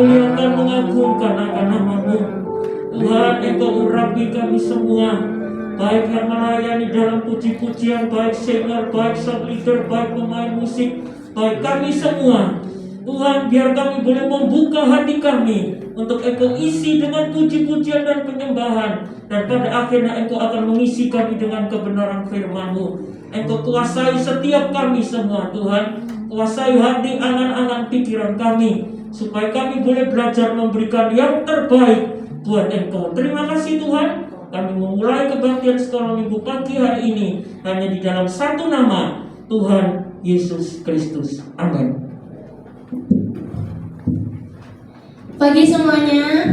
memuliakan, mengagungkan akan nama-Mu. Tuhan, Engkau urapi kami semua, baik yang melayani dalam puji-pujian, baik singer, baik song leader, baik pemain musik, baik kami semua. Tuhan, biar kami boleh membuka hati kami untuk Engkau isi dengan puji-pujian dan penyembahan. Dan pada akhirnya Engkau akan mengisi kami dengan kebenaran firman-Mu. Engkau kuasai setiap kami semua, Tuhan. Kuasai hati, angan-angan, pikiran kami, supaya kami boleh belajar memberikan yang terbaik buat Engkau. Terima kasih Tuhan. Kami memulai kebaktian sekolah minggu pagi hari ini hanya di dalam satu nama, Tuhan Yesus Kristus. Amin. Pagi semuanya,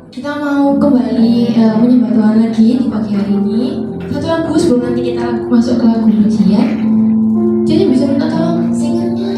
kita mau kembali menyembah Tuhan lagi di pagi hari ini. Satu lagu sebelum nanti kita masuk ke lagu pujian. Jadi bisa minta tolong singernya.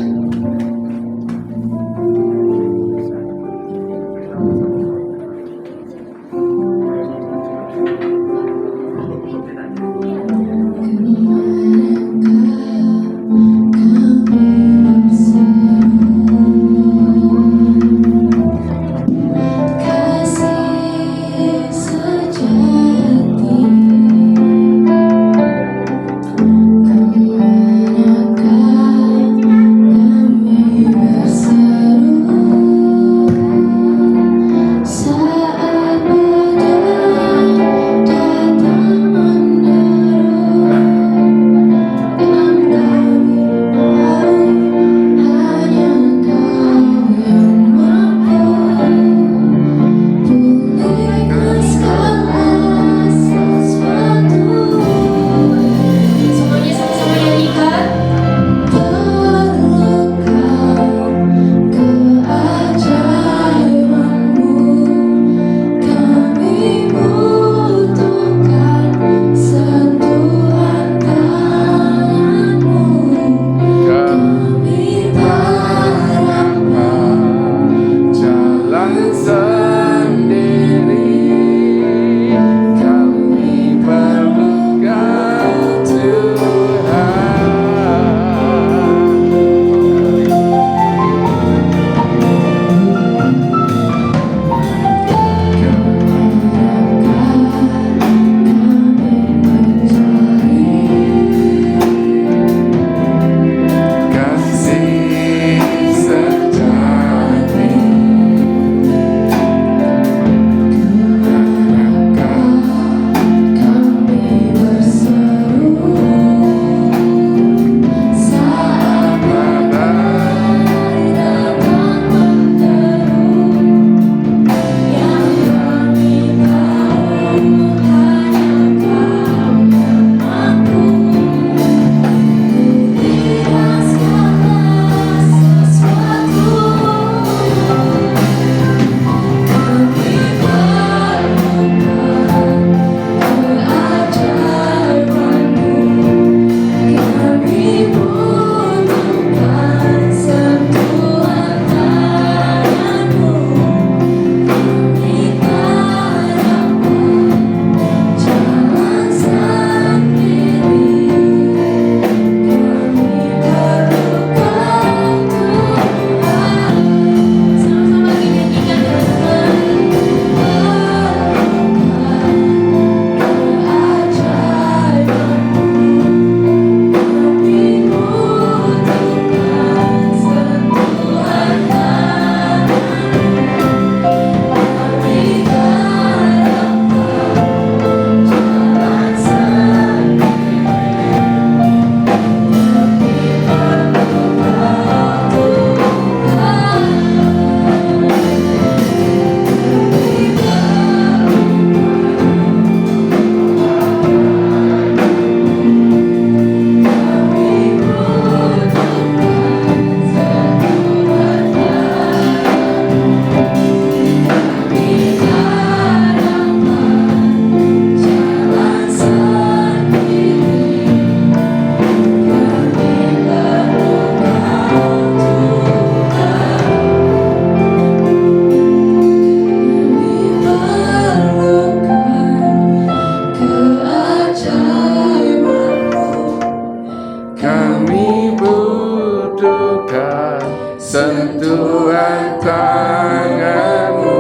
tangan-Mu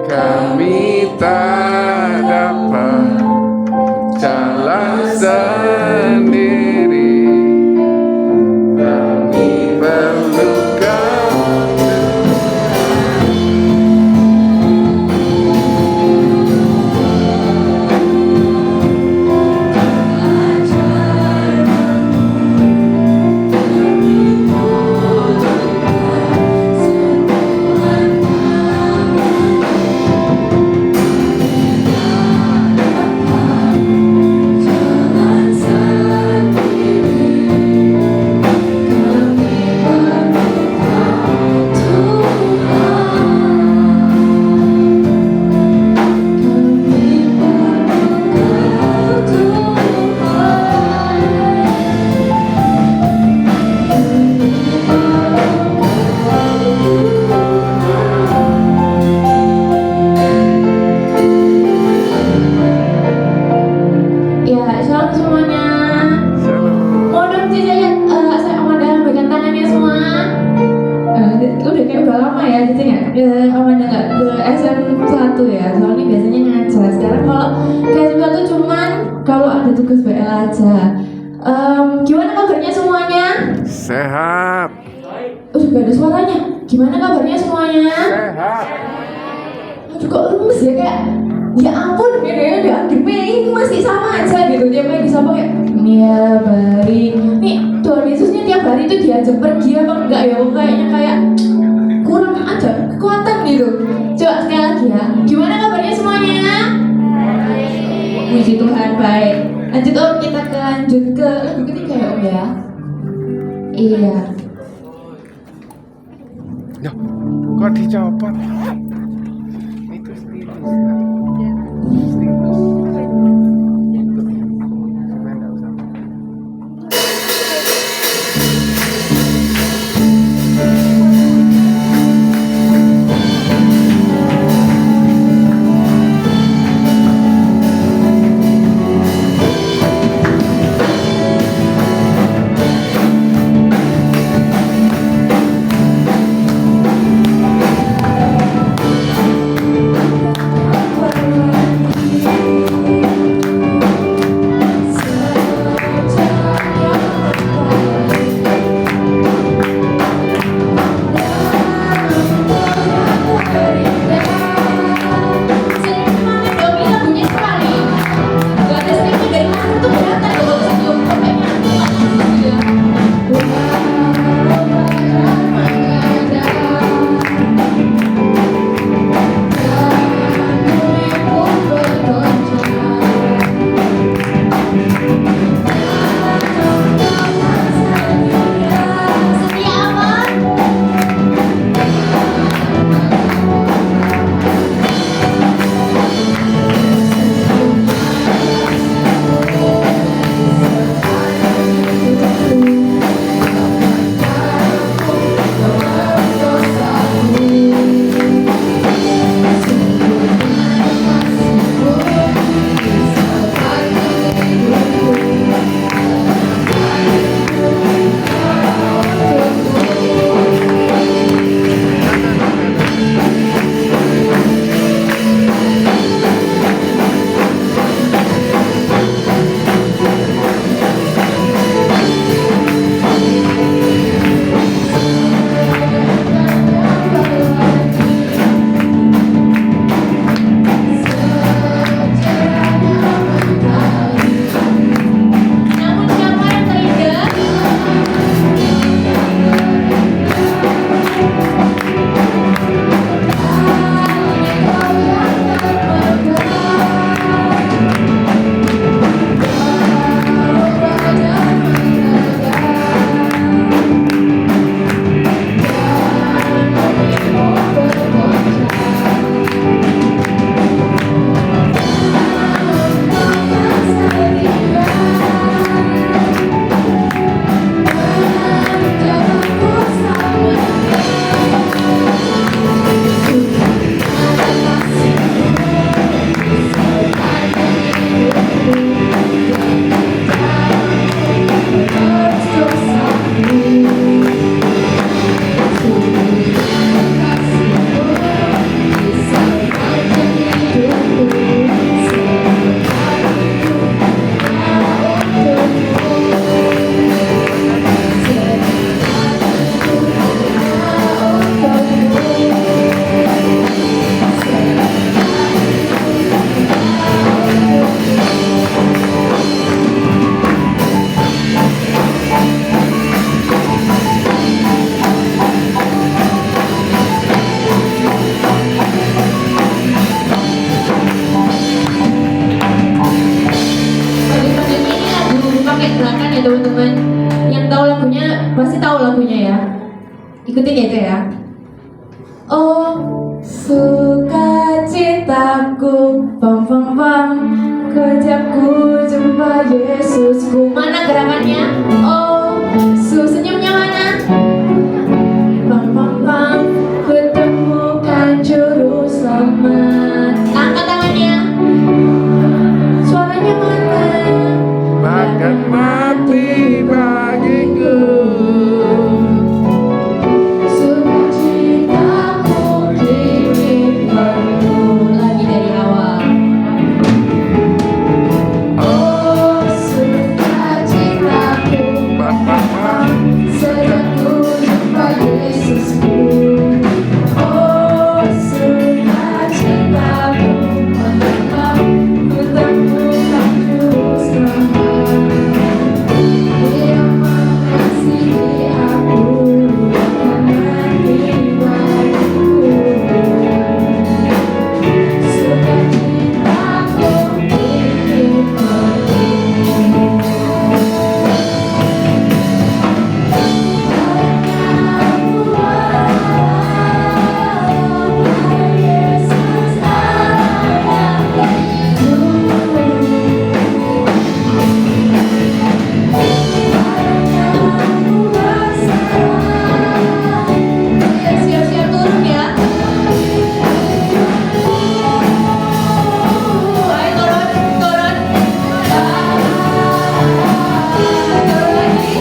kami tak dapat jalan sendiri, kami perlu Kau. Ya, shalom semuanya. Shalom. Mau dong saya Amanda pegang tangannya semua. Udah kayak udah lama ya gitu ya. Amanda nggak ke SM1 ya. Soalnya biasanya ngajar. Sekarang kalau ke SM1 cuman kalau ada tugas BL aja. Gimana kabarnya semuanya? Sehat. Udah gak ada suaranya. Gimana kabarnya semuanya? Sehat. Aduh kok lemes ya kayak ya ampun kayaknya udah ini masih sama aja gitu dia main disapa kayak ya baik nih Tuhan Yesusnya tiap hari tuh diajak pergi apa enggak ya kayaknya kayak kurang aja kekuatan gitu. Coba sekali lagi ya, gimana kabarnya semuanya? Puji Tuhan, baik. Lanjut Om, kita lanjut ke lagu ketiga ya Om ya. Iya. Ya, kok dicopot? Itu stilus. Stilus. Supaya nggak usah. Oh, sukacitaku, pam pam pam, kejapku jumpa Yesusku. Mana gerakannya? Oh, senyumnya mana? Pam pam pam, kutemukan juru selamat. Angkat tangannya. Suaranya mana? Bahkan mati bagiku. Sukacitaku kini bagimu. Lagi dari awal. Oh, sukacitaku, sejak ku jumpa Yesusku. Oh, sukacitaku, ku temukan juru selamat. Dia mengasihi aku, mengasihi bagiku. Sukacitaku kini bagimu. Siap-siap turun ya. Ayo turun, turun. Turun lagi.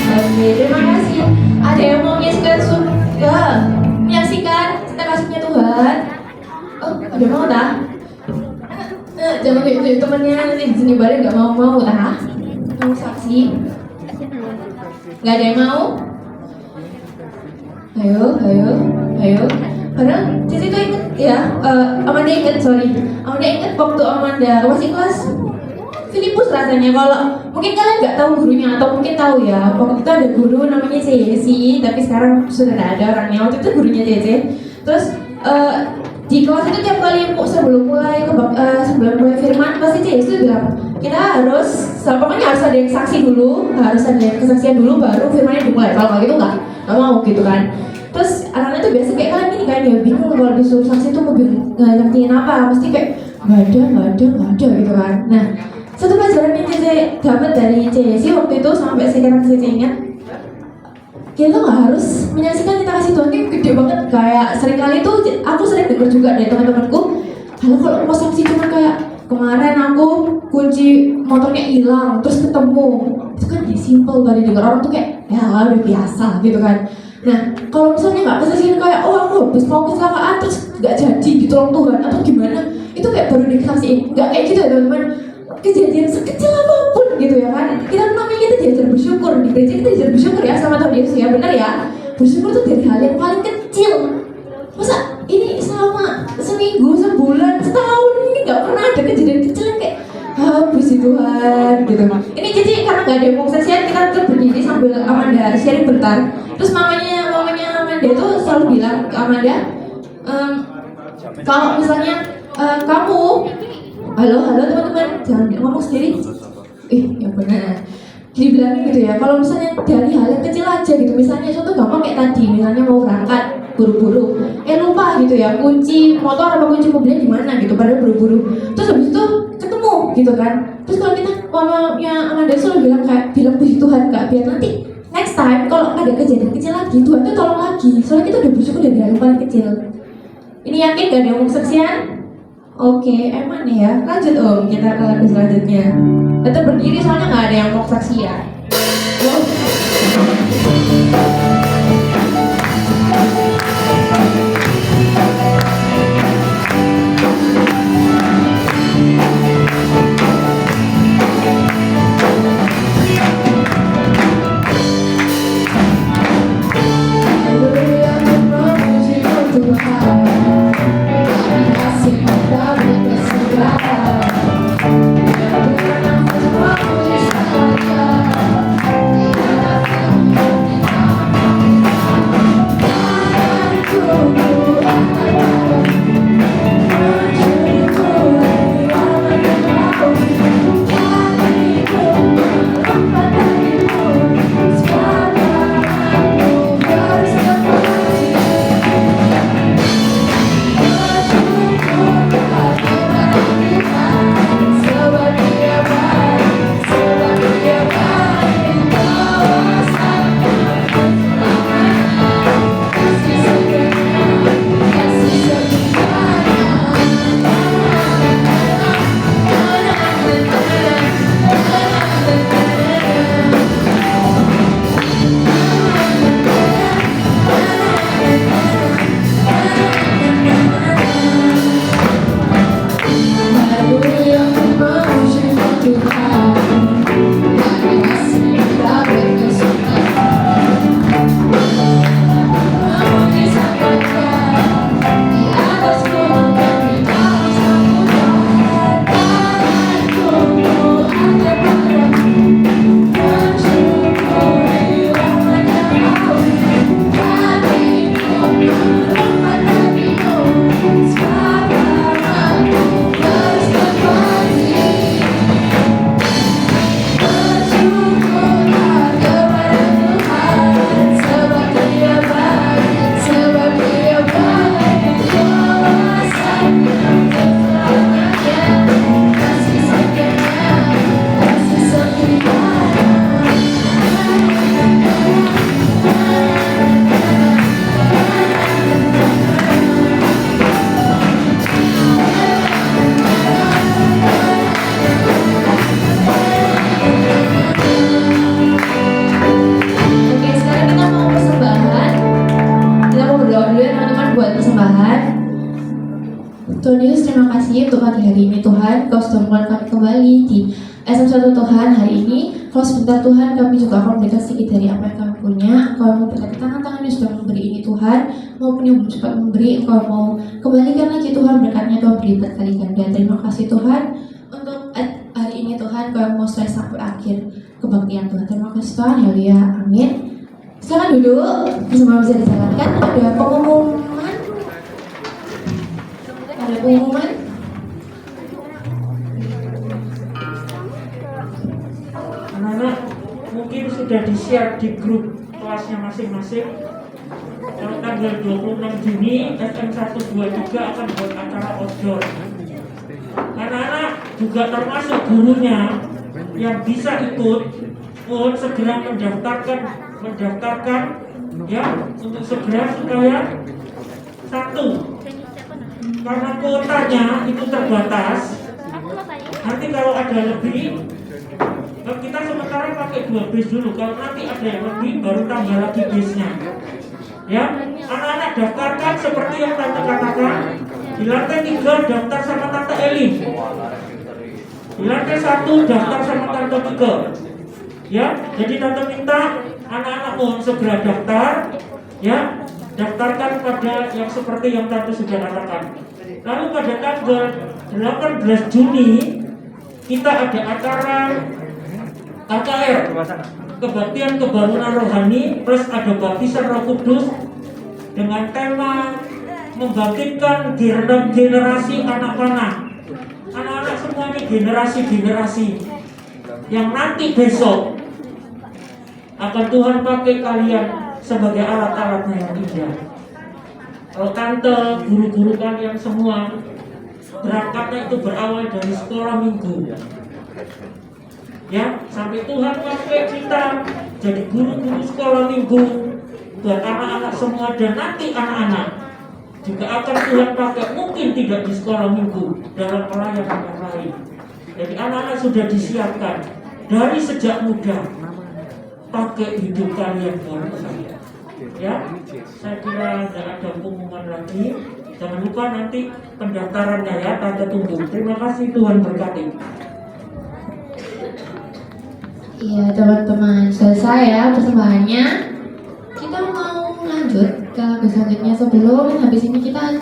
Oke, terima kasih. Ada yang mau menyaksikan cinta kasihnya Tuhan? Oh, ada mau tak? Jangan tunjuk temennya nanti di sini balik nggak mau tak? Mau saksi? Nggak ada yang mau? Ayo. Padahal Cici tuh inget ya, Amanda inget waktu Amanda masih kelas Filipus rasanya. Kalau mungkin kalian nggak tahu gurunya atau mungkin tahu ya, waktu itu ada guru namanya Ceci, tapi sekarang sudah tidak ada orangnya. Waktu itu gurunya Ceci. Terus di kelas itu tiap kali sebelum mulai firman pasti Ceci itu bilang kita pokoknya harus ada yang saksi dulu, harus ada yang kesaksian dulu baru firmannya dimulai. Kalau nggak gitu nggak mau gitu kan. Terus anak-anak tuh biasa kayak kalian gini kan ya, bingung kalau disuruh saksi tuh mau ngertiin apa, pasti kayak nggak ada gitu kan. Nah, satu pelajaran yang Cece dapat dari Ceci waktu itu sampai sekarang Cece ingat, kita tuh nggak harus menyaksikan cinta kasih Tuhan itu gede banget. Kayak seringkali tuh aku sering dengar juga dari teman-temanku, kalau mau saksi cuma kayak kemarin aku kunci motornya hilang terus ketemu, itu kan simple tadi dengar orang tuh kayak ya udah biasa gitu kan. Nah, kalau misalnya nggak kesaksian kayak aku habis mau kecelakaan terus nggak jadi ditolong Tuhan atau gimana, itu kayak baru dikasihin. Nggak kayak gitu ya teman-teman, kejadian sekecil apapun gitu ya kan, kita diajar bersyukur di gereja, kita diajar bersyukur ya sama Tuhan Yesus ya, benar ya. Bersyukur tuh dari hal yang paling kecil. Masa ini selama seminggu, sebulan, setahun ini nggak pernah ada kejadian kecil yang kayak puji Tuhan gitu. Ini Cici karena nggak ada yang mau kesaksian, kita tetap berdiri sambil Amanda sharing bentar. Terus mamanya Amanda itu selalu bilang ke Amanda, kalau misalnya kamu halo teman-teman, jangan ngomong sendiri. Ya benar. Dibilangin gitu ya, kalau misalnya dari hal yang kecil aja gitu, misalnya contoh gampang kayak tadi, misalnya mau berangkat buru-buru, lupa gitu ya kunci motor apa kunci mobilnya di mana gitu, padahal buru-buru. Terus habis itu ketemu gitu kan. Terus kalau kita mamanya Amanda selalu bilang puji Tuhan Kak, biar nanti next time kalau ada kejadian kecil lagi Tuhan tuh tolong lagi. Soalnya kita udah bersyukur dari hal yang paling kecil. Ini yakin gak ada yang mau kesaksian? Oke, emang nih ya. Lanjut Om, kita ke lagu selanjutnya. Tetap berdiri soalnya nggak ada yang mau kesaksian. Wow. Tuhan Yesus, terima kasih untuk pagi hari ini Tuhan. Kau sudah memulai kami kembali di SM1 Tuhan hari ini. Kalau sebentar Tuhan, kami juga akan memberikan sedikit dari apa yang kami punya. Kau memberikan tangan-tangan yang sudah memberi ini Tuhan, maupun yang belum sempat memberi, Engkau mau kembalikan lagi Tuhan berkatnya, Tuhan beri berkali ganda. Terima kasih Tuhan untuk hari ini Tuhan, Kau yang mau selesai sampai akhir kebaktian Tuhan. Terima kasih Tuhan, haleluya, amin. Silakan duduk, bersama bisa dijalankan. Ada pengumuman. Ada pengumuman. Anak-anak mungkin sudah di-share di grup kelasnya masing-masing. Kalau tanggal 26 Juni SM123 akan buat acara outdoor. Anak-anak juga termasuk gurunya yang bisa ikut, mohon segera mendaftarkan ya, untuk segera supaya satu, karena kuotanya itu terbatas. Nanti kalau ada lebih, kita sementara pakai 2 bis dulu. Kalau nanti ada yang lebih, baru tambah lagi bisnya. Ya, anak-anak daftarkan seperti yang Tante katakan. Di lantai 3 daftar sama Tante Eli. Di lantai 1 daftar sama Tante Kike. Ya, jadi Tante minta anak-anak mohon segera daftar. Ya, daftarkan pada yang seperti yang Tante sudah katakan. Lalu pada tanggal 18 Juni kita ada acara KKR, kebaktian kebangunan rohani, plus ada baptisan Roh Kudus dengan tema membangkitkan generasi anak panah. Anak-anak semua ini generasi-generasi yang nanti besok akan Tuhan pakai kalian sebagai alat-alatnya yang indah. Kalau tante, guru-guru kalian semua, berangkatnya itu berawal dari sekolah minggu. Ya, sampai Tuhan pakai kita jadi guru-guru sekolah minggu buat anak-anak semua, dan nanti anak-anak juga akan Tuhan pakai, mungkin tidak di sekolah minggu, dalam pelayanan yang lain. Jadi anak-anak sudah disiapkan dari sejak muda, pakai hidup kalian buat saya. Ya, saya kira tidak ada pengumuman lagi. Jangan lupa nanti pendaftarannya ya, tante tunggu. Terima kasih, Tuhan berkati. Iya teman-teman, selesai ya persembahannya. Kita mau lanjut ke lagu selanjutnya. Sebelum habis ini kita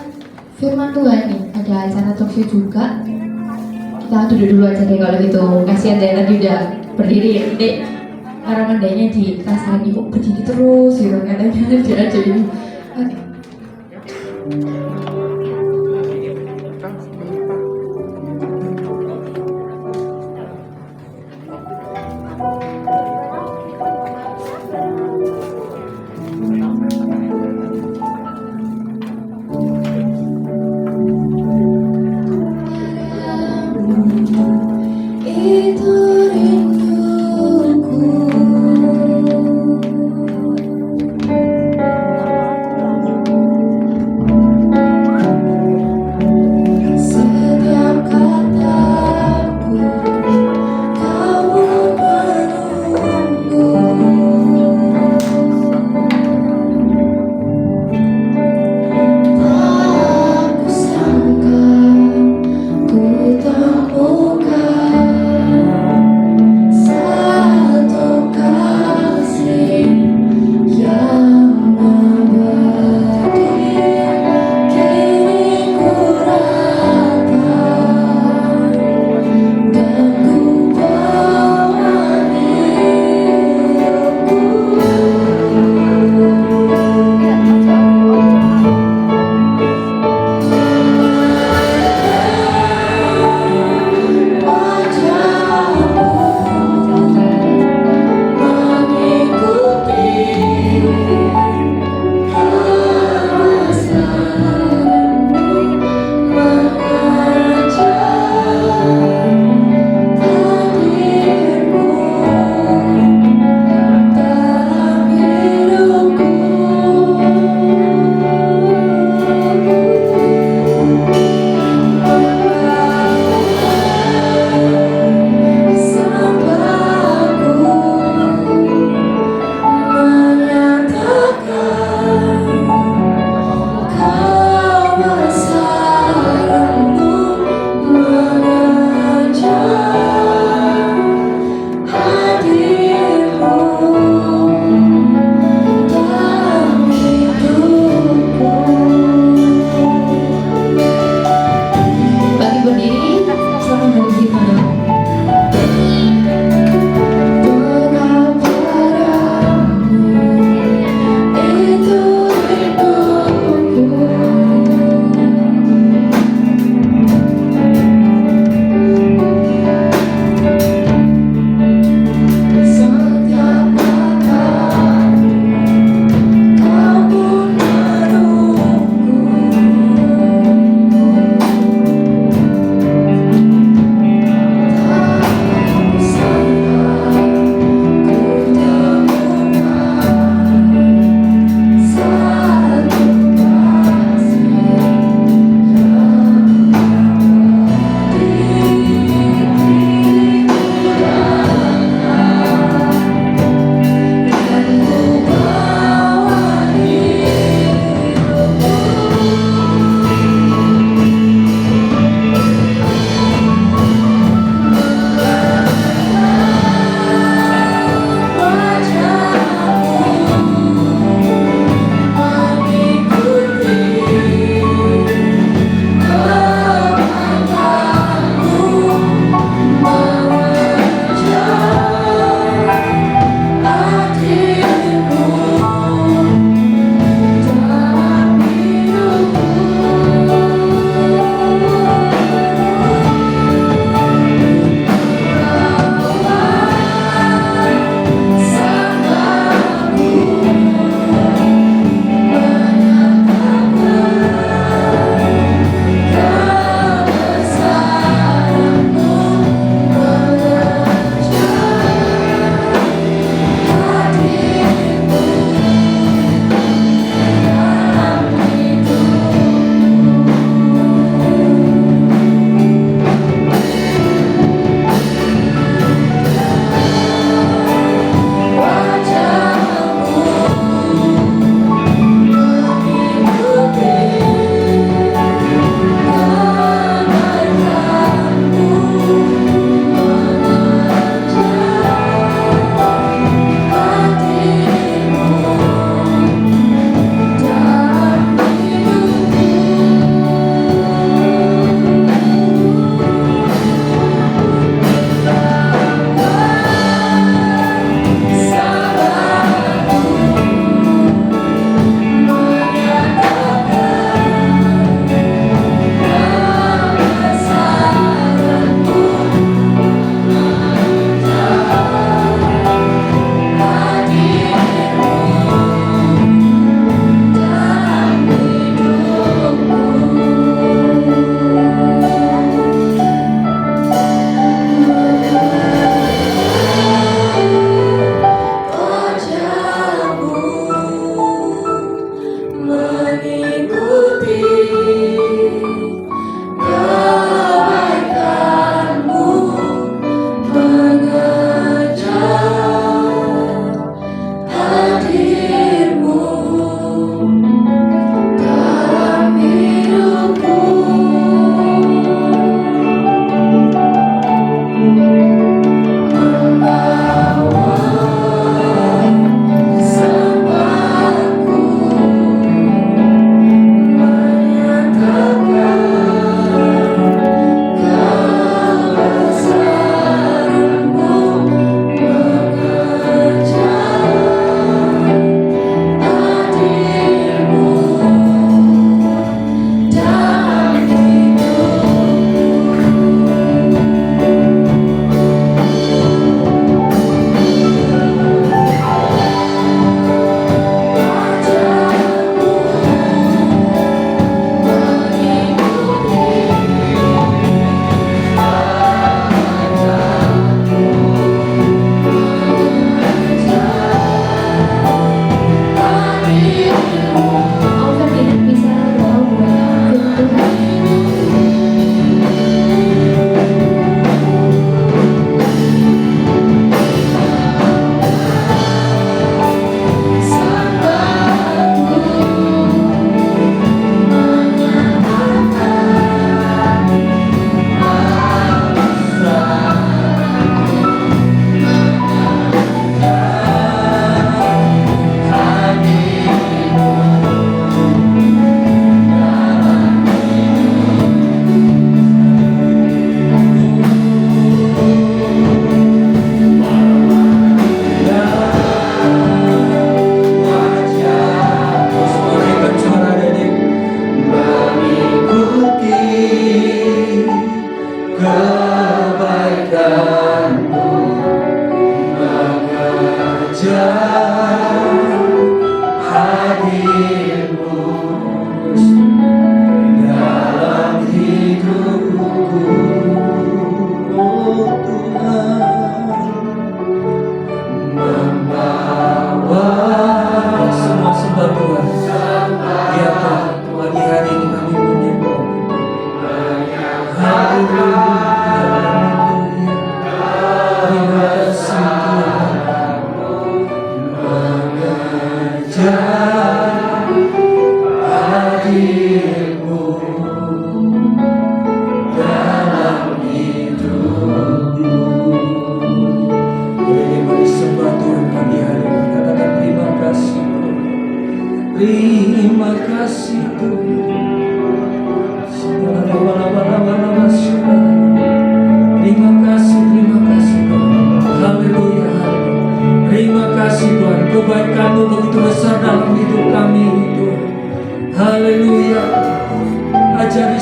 firman Tuhan nih, ada acara talkshow juga. Kita duduk dulu aja deh kalau gitu. Kasihan deh tadi udah berdiri, dek. Karena mandainya di kasih kok berdiri terus gitu, katanya dia aja ini. Oke. Itu rinduku.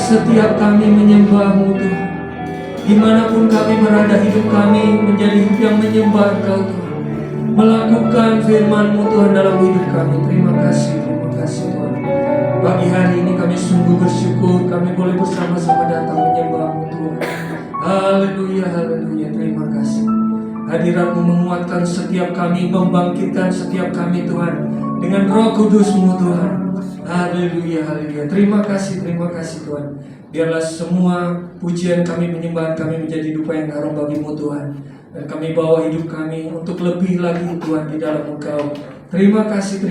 setiap kami menyembah-Mu Tuhan. Dimanapun kami berada, hidup kami menjadi hidup yang menyembah Engkau Tuhan. Melakukan firman-Mu Tuhan dalam hidup kami. Terima kasih Tuhan. Pagi hari ini kami sungguh bersyukur kami boleh bersama-sama datang menyembah-Mu Tuhan. Haleluya, haleluya, terima kasih. Hadirat-Mu menguatkan setiap kami, membangkitkan setiap kami Tuhan, dengan Roh Kudus-Mu Tuhan. Haleluya, haleluya. Terima kasih Tuhan. Biarlah semua pujian kami, penyembahan kami menjadi dupa yang harum bagi-Mu Tuhan. Dan kami bawa hidup kami untuk lebih lagi Tuhan di dalam Engkau. Terima kasih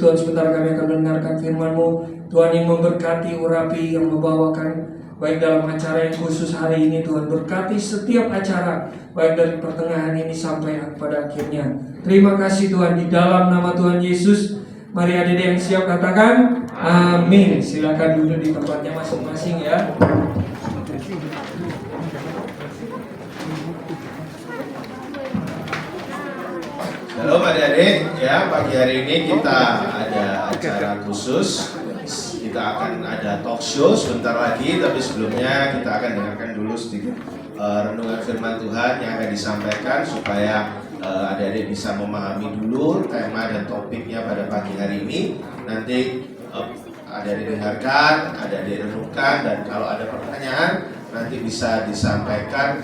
Tuhan. Sebentar kami akan mendengarkan firman-Mu Tuhan, yang memberkati, urapi, yang membawakan baik dalam acara yang khusus hari ini Tuhan. Berkati setiap acara, baik dari pertengahan ini sampai pada akhirnya. Terima kasih Tuhan, di dalam nama Tuhan Yesus. Mari adik-adik yang siap katakan amin. Silakan duduk di tempatnya masing-masing ya. Halo adik-adik, ya pagi hari ini kita ada acara khusus. Kita akan ada talk show sebentar lagi, tapi sebelumnya kita akan dengarkan dulu sedikit renungan firman Tuhan yang akan disampaikan supaya adik-adik bisa memahami dulu tema dan topiknya pada pagi hari ini. Nanti adik-adik dengarkan, adik-adik renungkan, dan kalau ada pertanyaan nanti bisa disampaikan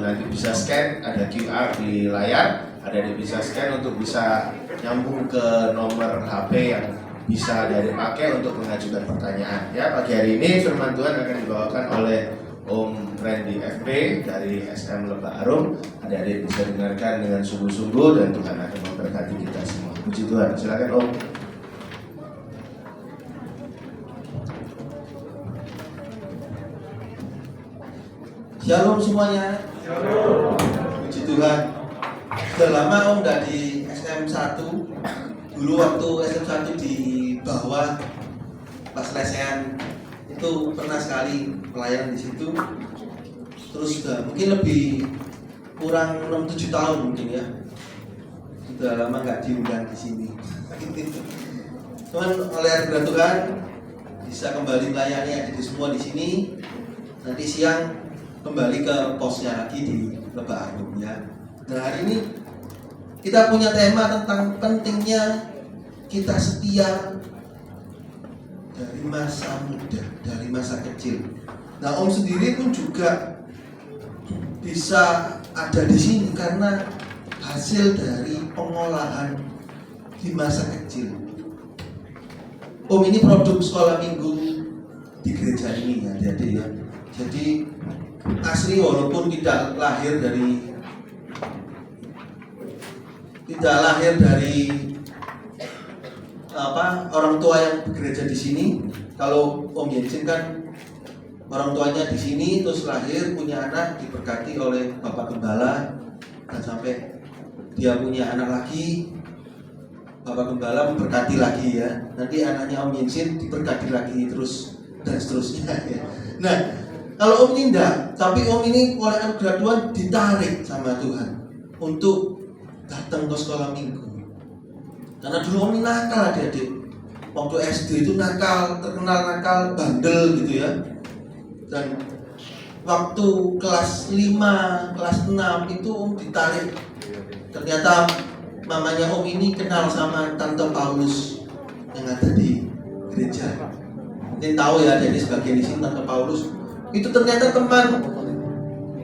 nanti bisa scan, ada QR di layar, adik-adik bisa scan untuk bisa nyambung ke nomor HP yang bisa dari pakai untuk mengajukan pertanyaan. Ya, pagi hari ini firman Tuhan akan dibawakan oleh Om Randy FP dari SM Lebak Harum. Adik-adik bisa dengarkan dengan sungguh-sungguh dan Tuhan akan memberkati kita semua. Puji Tuhan. Silakan Om. Shalom semuanya. Shalom. Puji Tuhan. Sudah lama Om udah di SM1. Dulu waktu SM1 di bawah pas lesehan itu pernah sekali pelayanan di situ. Terus sudah mungkin lebih kurang 6-7 tahun mungkin ya. Sudah lama nggak diundang di sini. Cuman oleh anugerah Tuhan bisa kembali melayani adik semua di sini. Nanti siang kembali ke posnya lagi di Lebak Harum ya. Nah, hari ini kita punya tema tentang pentingnya kita setia dari masa muda, dari masa kecil. Nah, Om sendiri pun juga bisa ada di sini karena hasil dari pengolahan di masa kecil. Om ini produk sekolah minggu di gereja ini ya, adik-adik ya. Jadi asli walaupun tidak lahir dari orang tua yang bekerja di sini. Kalau Om Yensin kan orang tuanya di sini, terus lahir punya anak diberkati oleh Bapak Gembala, dan sampai dia punya anak lagi, Bapak Gembala memberkati lagi ya. Nanti anaknya Om Yensin diberkati lagi terus dan seterusnya ya. Nah, kalau Om ini enggak, tapi Om ini oleh anugerah Tuhan ditarik sama Tuhan untuk datang ke sekolah minggu. Karena dulu Om ini nakal adik-adik. Waktu SD itu nakal, terkenal nakal, bandel gitu ya. Dan waktu kelas 5, kelas 6 itu Om ditarik. Ternyata mamanya Om ini kenal sama Tante Paulus yang ada di gereja. Mungkin tahu ya, jadi sebagian di sini Tante Paulus itu ternyata teman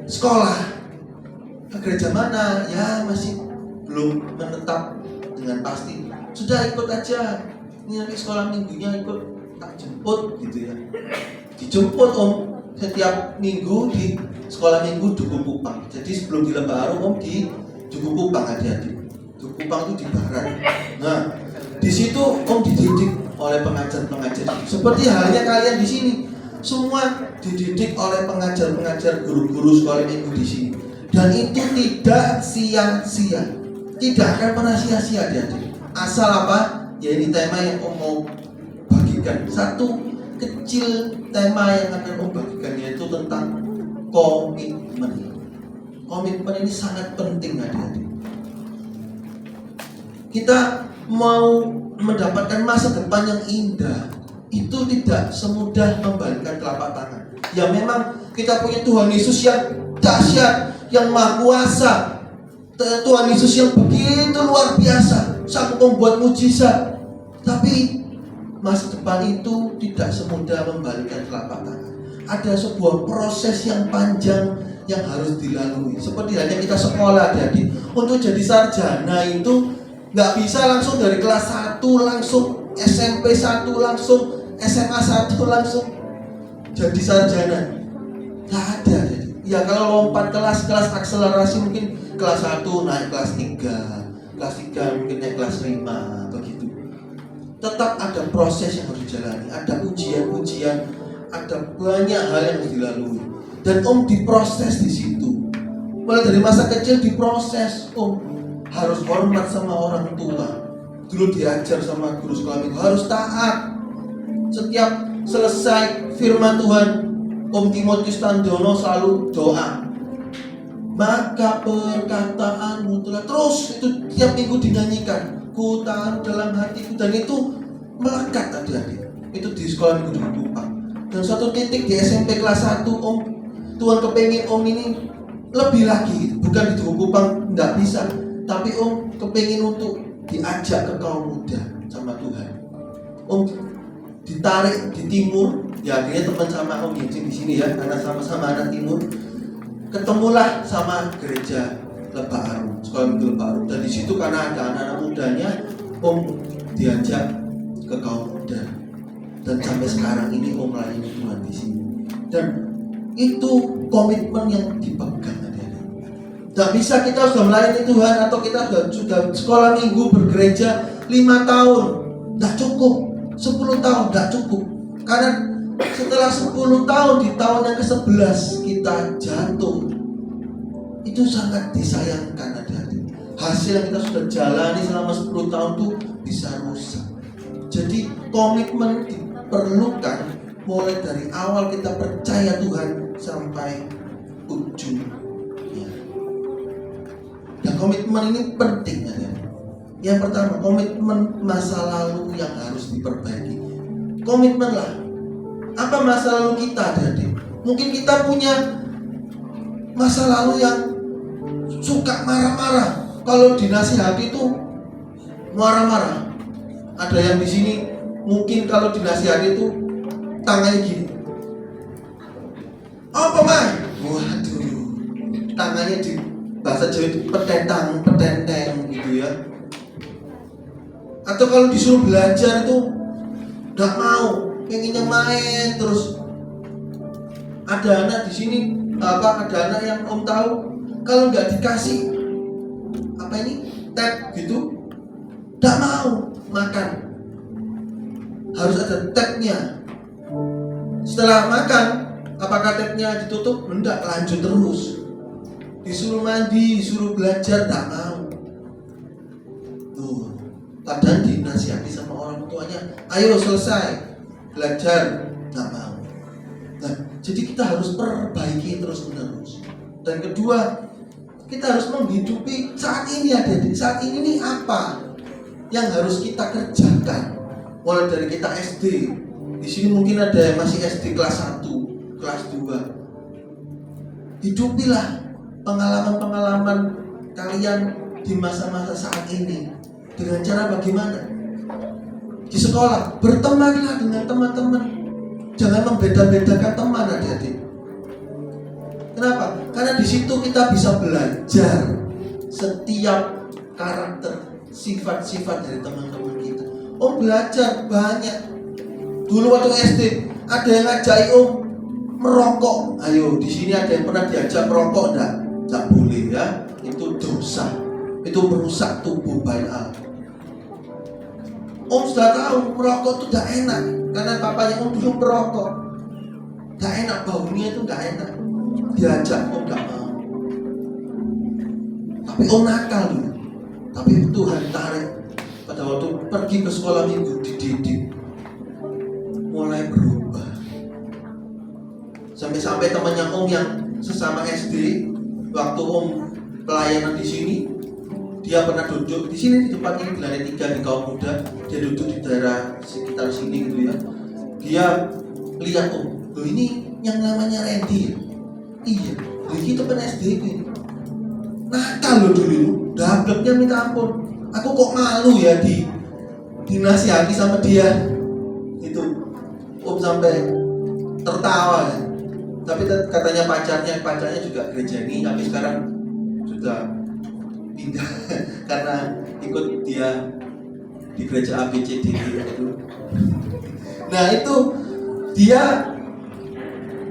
sekolah. Ke gereja mana? Ya masih belum menetap dengan pasti. Sudah ikut aja. Ini nanti sekolah minggunya ikut, tak jemput gitu ya. Dijemput Om setiap minggu di sekolah minggu Duku Kupang. Jadi sebelum di Lebak Harum Om di Duku Kupang adik-adik. Duku Kupang itu di barat. Nah, di situ Om dididik oleh pengajar-pengajar. Seperti halnya kalian di sini. Semua dididik oleh pengajar-pengajar, guru-guru sekolah minggu di sini. Dan itu tidak sia-sia. Tidak akan pernah sia-sia adik-adik. Asal apa? Ya ini tema yang Om mau bagikan. Satu kecil tema yang akan Om bagikan, yaitu tentang komitmen. Komitmen ini sangat penting adik-adik. Kita mau mendapatkan masa depan yang indah, itu tidak semudah membalikkan telapak tangan. Ya memang kita punya Tuhan Yesus yang dahsyat, yang maha kuasa, Tuhan Yesus yang begitu luar biasa, sanggup membuat mujizat. Tapi masa depan itu tidak semudah membalikkan telapak tangan. Ada sebuah proses yang panjang yang harus dilalui. Seperti halnya kita sekolah, adik-adik, untuk jadi sarjana itu nggak bisa langsung dari kelas 1 langsung SMP 1 langsung SMA 1 langsung jadi sarjana. Nggak ada. Ya kalau lompat kelas akselerasi mungkin kelas 1 naik kelas 3, kelas 3 mungkin naik kelas 5 begitu. Tetap ada proses yang harus dijalani, ada ujian-ujian, ada banyak hal yang harus dilalui. Dan Om diproses di situ. Mulai dari masa kecil diproses, Om harus hormat sama orang tua. Dulu diajar sama guru sekolah minggu harus taat. Setiap selesai firman Tuhan, Om Timotius Tandono selalu doa. Maka perkataanmu telah, terus itu tiap minggu dinyanyikan. Ku taruh dalam hatiku, dan itu melekat adik-adik. Itu di sekolah minggu di Kupang. Dan suatu titik di SMP kelas 1, Om, Tuhan kepengen Om ini lebih lagi, bukan di Kupang nggak bisa, tapi Om kepengen untuk diajak ke kaum muda sama Tuhan. Om ditarik di timur, ya akhirnya teman sama Om Yencing di sini ya, karena sama-sama anak timur. Ketemulah sama gereja Lebak Arum, sekolah minggu Lebak Arum. Dan di situ karena ada anak-anak mudanya, Om diajak ke kaum muda. Dan sampai sekarang ini Om melayani Tuhan di sini. Dan itu komitmen yang dipegang. Tidak bisa kita sudah melayani Tuhan atau kita sudah sekolah minggu bergereja 5 tahun, tidak cukup. 10 tahun tidak cukup. Karena setelah 10 tahun, di tahun yang ke-11 kita jatuh. Itu sangat disayangkan adik-adik. Hasil yang kita sudah jalani selama 10 tahun itu bisa rusak. Jadi komitmen diperlukan mulai dari awal kita percaya Tuhan sampai ujung. Dan komitmen ini penting ya. Yang pertama, komitmen masa lalu yang harus diperbaiki. Komitmenlah. Apa masa lalu kita, adik? Mungkin kita punya masa lalu yang suka marah-marah. Kalau dinasihati itu marah-marah. Ada yang di sini mungkin kalau dinasihati itu tangannya gini. Apa man? Waduh, tangannya di bahasa Jawa itu petenteng gitu ya. Atau kalau disuruh belajar itu nggak mau, pengennya main terus. Ada anak di sini, ada anak yang Om tahu kalau nggak dikasih tab gitu, nggak mau makan. Harus ada tabnya. Setelah makan, apakah tabnya ditutup? Enggak, lanjut terus. Disuruh mandi, disuruh belajar, tak mau. Tuh, padahal dinasihati sama orang tuanya, ayo selesai belajar, tak mau. Nah, jadi kita harus perbaiki terus menerus. Dan kedua, kita harus menghidupi saat ini adik-adik. Saat ini nih apa yang harus kita kerjakan? Mulai dari kita SD. Di sini mungkin ada yang masih SD kelas 1, kelas 2. Hidupilah pengalaman-pengalaman kalian di masa-masa saat ini. Dengan cara bagaimana? Di sekolah, bertemanlah dengan teman-teman. Jangan membeda-bedakan teman adik-adik. Kenapa? Karena di situ kita bisa belajar setiap karakter, sifat-sifat dari teman-teman kita. Om belajar banyak. Dulu waktu SD ada yang ngajak Om merokok. Ayo, di sini ada yang pernah diajak merokok enggak? Tidak boleh ya, itu dosa, itu merusak tubuh bayi Allah. Om sudah tahu merokok itu tidak enak, karena papanya Om dulu merokok, tidak enak, baunya itu tidak enak. Diajak Om tidak mau, tapi Om nakal dulu. Tapi Tuhan tarik pada waktu pergi ke sekolah minggu, dididik, mulai berubah. Sampai-sampai temannya Om yang sesama SD, waktu Om pelayanan di sini, dia pernah duduk di sini di tempat ini di lantai 3 di kaum muda. Dia duduk di daerah sekitar sini gitu ya. dia lihat loh ini yang namanya Randy ya? Iya, itu kan SD ini. Nakal loh dulu, dableknya minta ampun. Aku kok malu ya dinasihati sama dia. Itu sampai tertawa ya. Tapi katanya pacarnya juga gereja ini, tapi sekarang sudah pindah karena ikut dia di gereja ABCD itu. Nah itu dia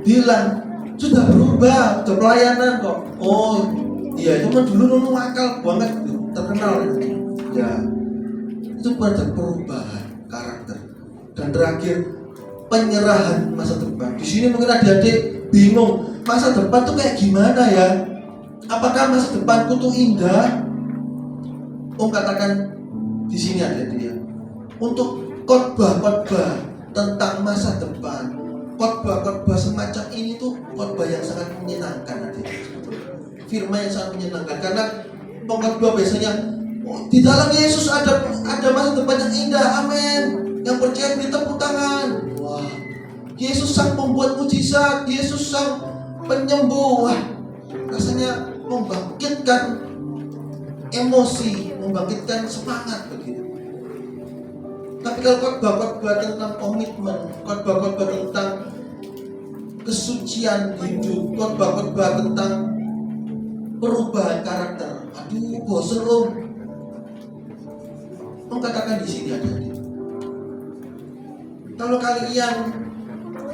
bilang sudah berubah, sudah pelayanan kok. Oh iya, cuma dulu akal banget, terkenal ya. Itu pada perubahan karakter. Dan terakhir penyerahan masa depan. Di sini mungkin adik-adik bingung, masa depan tuh kayak gimana ya? Apakah masa depanku tuh indah? Katakan di sini adik-adik ya. Untuk khotbah tentang masa depan, khotbah semacam ini tuh khotbah yang sangat menyenangkan adik-adik. Firman yang sangat menyenangkan karena pengkhotbah biasanya di dalam Yesus ada masa depan yang indah, amin. Yang percaya beri tepuk tangan. Wah, Yesus sang pembuat mujizat, Yesus sang penyembuh. Wah, rasanya membangkitkan emosi, membangkitkan semangat begitu. Tapi kalau khotbah tentang komitmen, khotbah tentang kesucian hidup, khotbah tentang perubahan karakter, aduh bosan katakan di sini adik-adik. Kalau kalian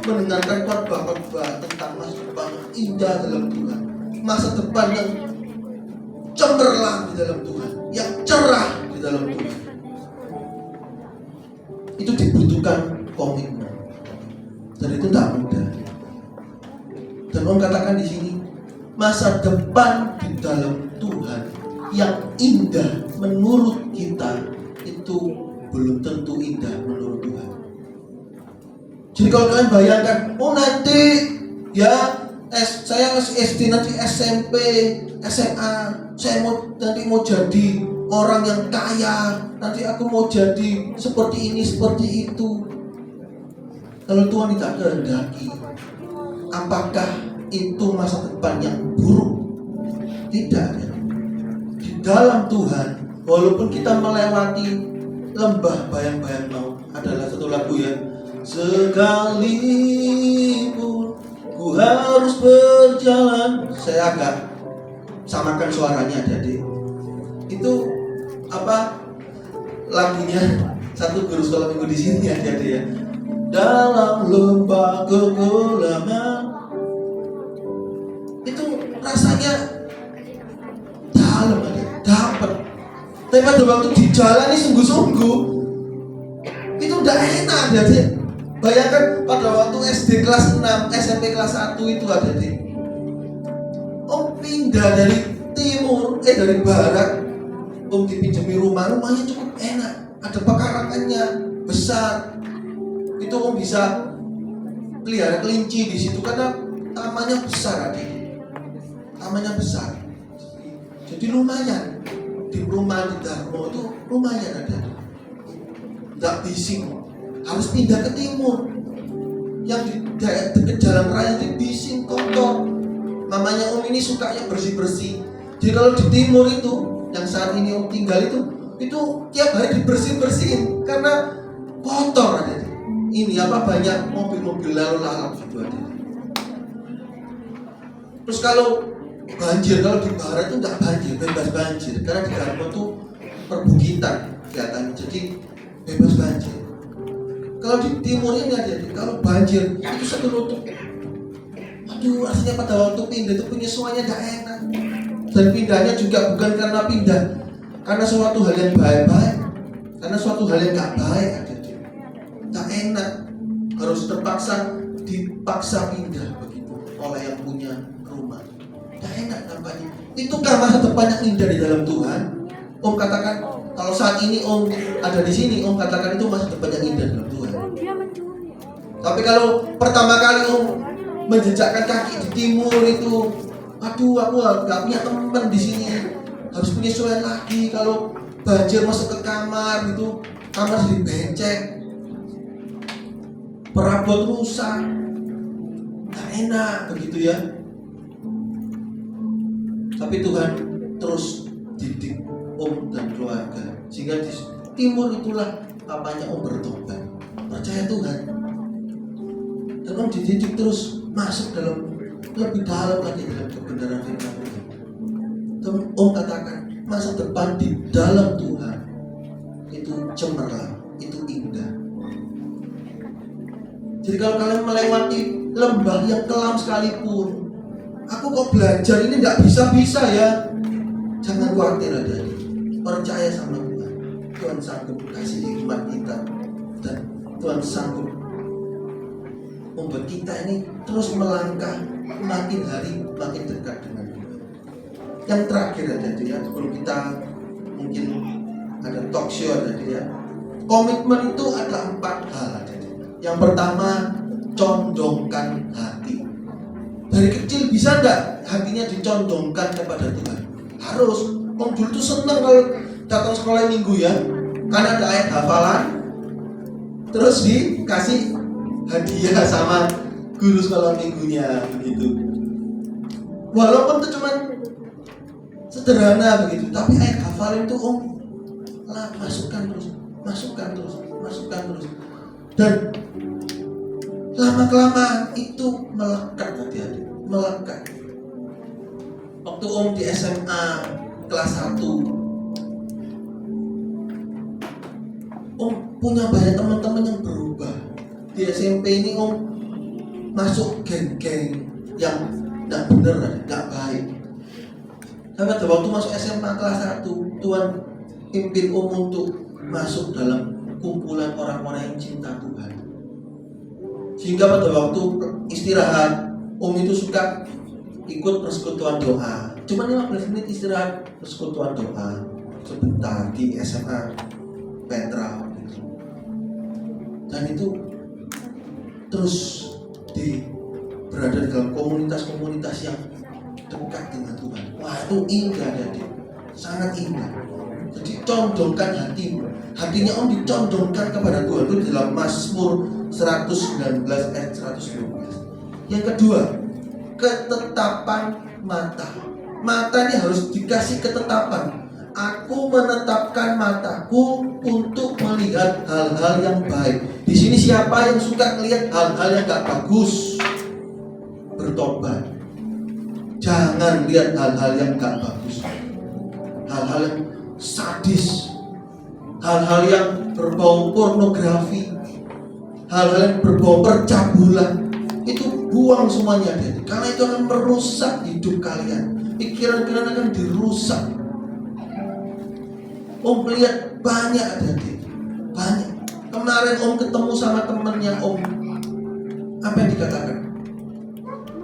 mendengarkan khotbah tentang masa depan yang indah dalam Tuhan, masa depan yang cemerlang di dalam Tuhan, yang cerah di dalam Tuhan, itu dibutuhkan komitmen. Dan itu tak mudah. Dan orang katakan di sini, masa depan di dalam Tuhan yang indah menurut kita itu belum tentu indah menurut Tuhan. Jadi kalau kalian bayangkan, nanti ya saya SD, nanti SMP, SMA, saya nanti mau jadi orang yang kaya, nanti aku mau jadi seperti ini, seperti itu. Kalau Tuhan tidak kehendaki, apakah itu masa depan yang buruk? Tidak ya. Di dalam Tuhan, walaupun kita melewati lembah bayang-bayang maut, adalah satu lagu ya. Sekalipun ku harus berjalan, saya agak samakan suaranya adik-adik. Itu apa lagunya? Satu guru sekolah minggu di sini adik-adik ya. Dalam lembah kegelapan, itu rasanya dalam adik, dapat. Tapi pada waktu dijalani sungguh-sungguh, itu udah enak adik-adik. Bayangkan pada waktu SD kelas 6, SMP kelas 1 itu adik-adik, pindah dari timur, dari barat, dipinjami rumahnya cukup enak, ada pekarangannya besar. Itu bisa pelihara kelinci di situ karena tamannya besar adik, tamannya besar. Jadi lumayan di perumahan di Darmo itu lumayan ada, tidak bising. Harus pindah ke timur, yang di dekat jalan raya itu bising, kotor. Mamanya Om ini suka yang bersih-bersih. Jadi kalau di timur itu, yang saat ini Om tinggal itu tiap hari dibersih-bersihin karena kotor ada. Ini banyak mobil-mobil lalu lalang gitu ada. Terus kalau banjir, kalau di barat itu nggak banjir, bebas banjir karena di Darmo itu perbukitan kelihatan, jadi bebas banjir. Kalau di timur ini ada, kalau banjir itu satu lutut. Aduh, rasanya pada waktu pindah itu penyesuaiannya gak enak. Dan pindahnya juga bukan karena pindah karena suatu hal yang baik-baik, karena suatu hal yang gak baik ada. Gak enak, harus dipaksa pindah begitu oleh yang punya rumah. Gak enak nampaknya. Itukah masa depan yang indah di dalam Tuhan? Om katakan, kalau saat ini Om ada di sini, Om katakan itu masa depan yang indah dalam Tuhan. Tapi kalau pertama kali Om menjejakkan kaki di timur itu, aduh aku gak punya teman di sini, harus penyesuaian lagi. Kalau banjir masuk ke kamar gitu, kamar jadi becek. perabot rusak, gak enak begitu ya. Tapi Tuhan terus didik Om dan keluarga, sehingga di timur itulah papanya Om bertobat, percaya Tuhan. Dan Om dididik terus masuk dalam lebih dalam lagi dalam kebenaran firman Tuhan. Dan Om katakan masa depan di dalam Tuhan itu cemerlang, itu indah. Jadi kalau kalian melewati lembah yang kelam sekalipun, aku kok belajar ini nggak bisa-bisa ya, jangan khawatir adik-adik. Percaya sama Tuhan. Tuhan sanggup kasih hikmat kita, dan Tuhan sanggup membuat kita ini terus melangkah makin hari makin dekat dengan Tuhan. Yang terakhir adik-adik ya, sebelum kita mungkin ada talk show adik-adik ya, komitmen itu ada 4 hal adik-adik. Yang pertama, condongkan hati. Dari kecil bisa enggak hatinya dicondongkan kepada Tuhan? Harus. Om dulu tuh seneng kalau datang sekolah minggu ya, karena ada ayat hafalan, terus dikasih hadiah sama guru sekolah minggunya begitu. Walaupun itu cuma sederhana begitu, tapi ayat hafalan itu Om masukkan terus. Dan lama-kelamaan itu melekat hati-hati, melekat. Waktu Om di SMA kelas 1, Om punya banyak teman-teman yang berubah. Di SMP ini Om masuk geng-geng yang gak bener, gak baik. Tapi pada waktu masuk SMA kelas 1, Tuhan pimpin Om untuk masuk dalam kumpulan orang-orang yang cinta Tuhan. Sehingga pada waktu istirahat, Om itu suka ikut persekutuan doa. Cuma 15 menit istirahat persekutuan doa sebentar di SMA Petra gitu. Dan itu terus berada dalam komunitas-komunitas yang dekat dengan Tuhan. Wah, itu indah adik, sangat indah. Jadi condongkan hatinya Om dicondongkan kepada Tuhan. Itu dalam Mazmur 119 ayat 112. Yang kedua, ketetapan mata. Mata ini harus dikasih ketetapan. Aku menetapkan mataku untuk melihat hal-hal yang baik. Di sini siapa yang suka melihat hal-hal yang gak bagus? Bertobat. Jangan lihat hal-hal yang gak bagus, hal-hal yang sadis, hal-hal yang berbau pornografi, hal-hal yang berbau percabulan. Itu buang semuanya, karena itu akan merusak hidup kalian. Pikiran kalian akan dirusak. Om lihat banyak adik, banyak. Kemarin Om ketemu sama temannya Om, apa yang dikatakan?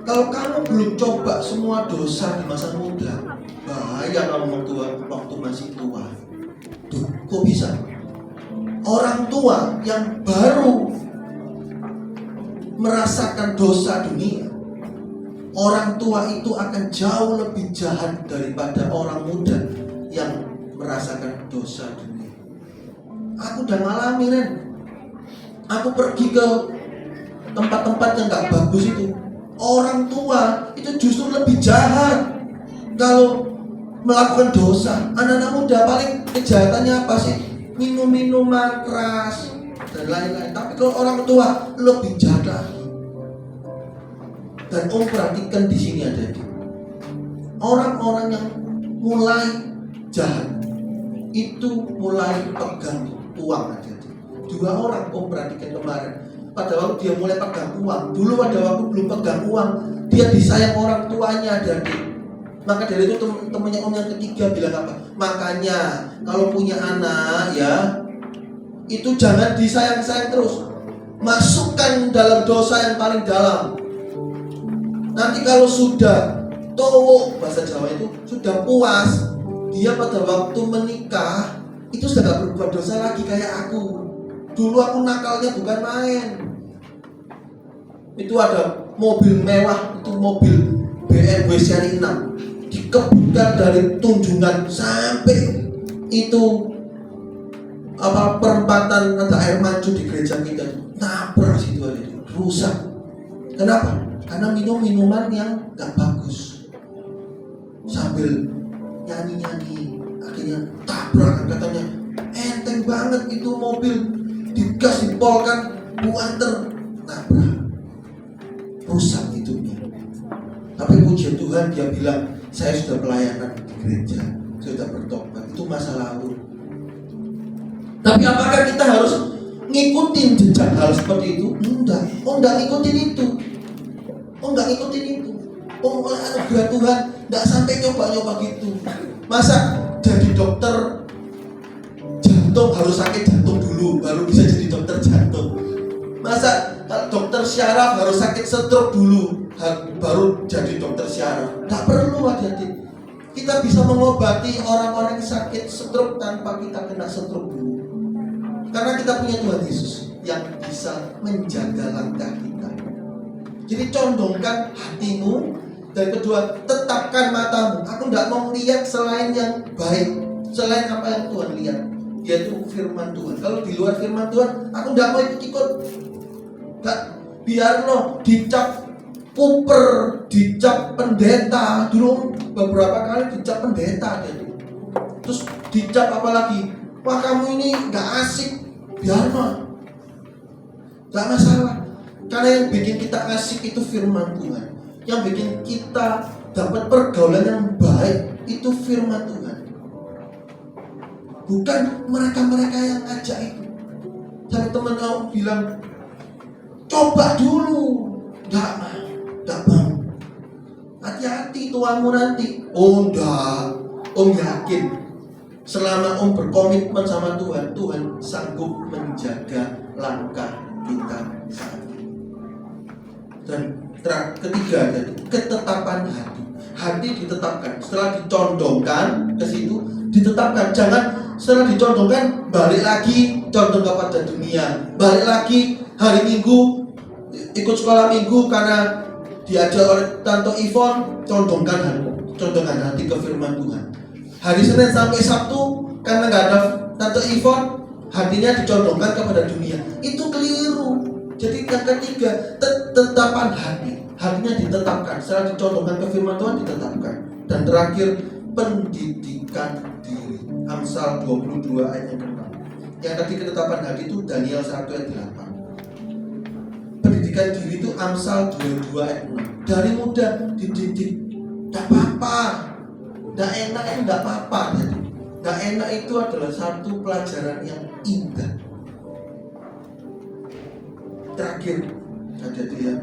Kalau kamu belum coba semua dosa di masa muda, bahaya kamu waktu masih tua. Tuh, kok bisa? Orang tua yang baru merasakan dosa dunia, orang tua itu akan jauh lebih jahat daripada orang muda yang merasakan dosa dunia. Aku udah ngalamin, Ren. Aku pergi ke tempat-tempat yang gak bagus itu. Orang tua itu justru lebih jahat kalau melakukan dosa. Anak-anak muda paling kejahatannya apa sih? Minum-minuman keras dan lain-lain. Tapi kalau orang tua lebih jahat lagi. Dan Om perhatikan di sini ada orang-orang yang mulai jahat itu mulai pegang uang aja. 2 orang Om perhatikan kemarin. Pada waktu dia mulai pegang uang, dulu pada waktu belum pegang uang, dia disayang orang tuanya dan maka dari itu temannya Om yang ketiga bilang apa? Makanya kalau punya anak ya, itu jangan disayang-sayang terus, masukkan dalam dosa yang paling dalam. Nanti kalau sudah towo, bahasa Jawa itu sudah puas, dia pada waktu menikah itu sudah gak berbuat dosa lagi kayak aku. Dulu aku nakalnya bukan main. Itu ada mobil mewah, itu mobil BMW seri 6, dikebutkan dari Tunjungan sampai itu perempatan ada air mancur di gereja kita, nabrak situ aja. rusak. Kenapa? Karena minum minuman yang gak bagus, sambil nyanyi-nyanyi, akhirnya tabrakan. Katanya enteng banget itu mobil, digas dipolkan, muanter, nabrak, rusak hidupnya. Tapi puji Tuhan dia bilang, saya sudah pelayanan di gereja, saya sudah bertobat. Itu masa lalu. Tapi apakah kita harus ngikutin jejak hal seperti itu? Enggak. Oh, enggak ngikutin itu. Oh, enggak ngikutin itu. Oh, oleh anugerah Tuhan enggak sampai nyoba-nyoba gitu. Masa jadi dokter jantung harus sakit jantung dulu baru bisa jadi dokter jantung? Masa dokter syaraf harus sakit stroke dulu baru jadi dokter syaraf? Enggak perlu, adik-adik. Kita bisa mengobati orang-orang yang sakit stroke tanpa kita kena stroke dulu. Karena kita punya Tuhan Yesus yang bisa menjaga langkah kita. Jadi condongkan hatimu. Dan kedua, tetapkan matamu. Aku tidak mau lihat selain yang baik, selain apa yang Tuhan lihat, yaitu firman Tuhan. Kalau di luar firman Tuhan, aku tidak mau ikut-ikut. Biar lo dicap kuper, dicap pendeta. Dulu beberapa kali dicap pendeta. Terus dicap apa lagi? Wah, kamu ini gak asik. Biar mah gak masalah. Karena yang bikin kita asik itu firman Tuhan. Yang bikin kita dapat pergaulan yang baik itu firman Tuhan. Bukan mereka-mereka yang ngajak itu. Sampai teman kamu bilang, coba dulu. Gak mau. Hati-hati tuamu nanti. Oh enggak. Om yakin selama Om berkomitmen sama Tuhan, Tuhan sanggup menjaga langkah kita saat ini. Dan ketiga, ketetapan hati. Hati ditetapkan. Setelah dicondongkan ke situ, ditetapkan. Jangan setelah dicondongkan balik lagi condong kepada dunia. Balik lagi hari Minggu ikut sekolah Minggu karena diajak oleh Tante Ivon, condongkan hati ke firman Tuhan. Hari Senin sampai Sabtu karena nggak ada Tante Ivon, hatinya dicondongkan kepada dunia. Itu keliru. Jadi yang ketiga, tetapan hati. Hatinya ditetapkan. Setelah dicondongkan ke firman Tuhan, ditetapkan. Dan terakhir, pendidikan diri. Amsal 22 ayat yang ke-6. Yang tadi ketetapan hati itu Daniel 1 ayat 8. Pendidikan diri itu Amsal 22 ayat 6. Dari muda dididik. Gak apa-apa. Gak enak itu gak apa-apa. Gak enak itu adalah satu pelajaran yang indah. Terakhir, ada dia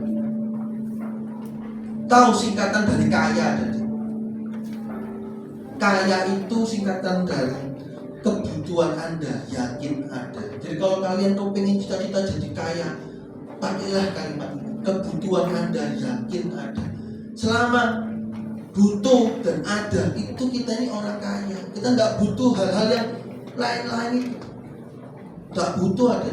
tahu singkatan dari kaya. Kaya itu singkatan dari kebutuhan Anda, yakin ada. Jadi kalau kalian tuh pengen cita-cita jadi kaya, pakailah kalimat ini. Kebutuhan Anda, yakin ada. Selama butuh dan ada, itu kita ini orang kaya. Kita nggak butuh hal-hal yang lain-lain itu. Nggak butuh ada.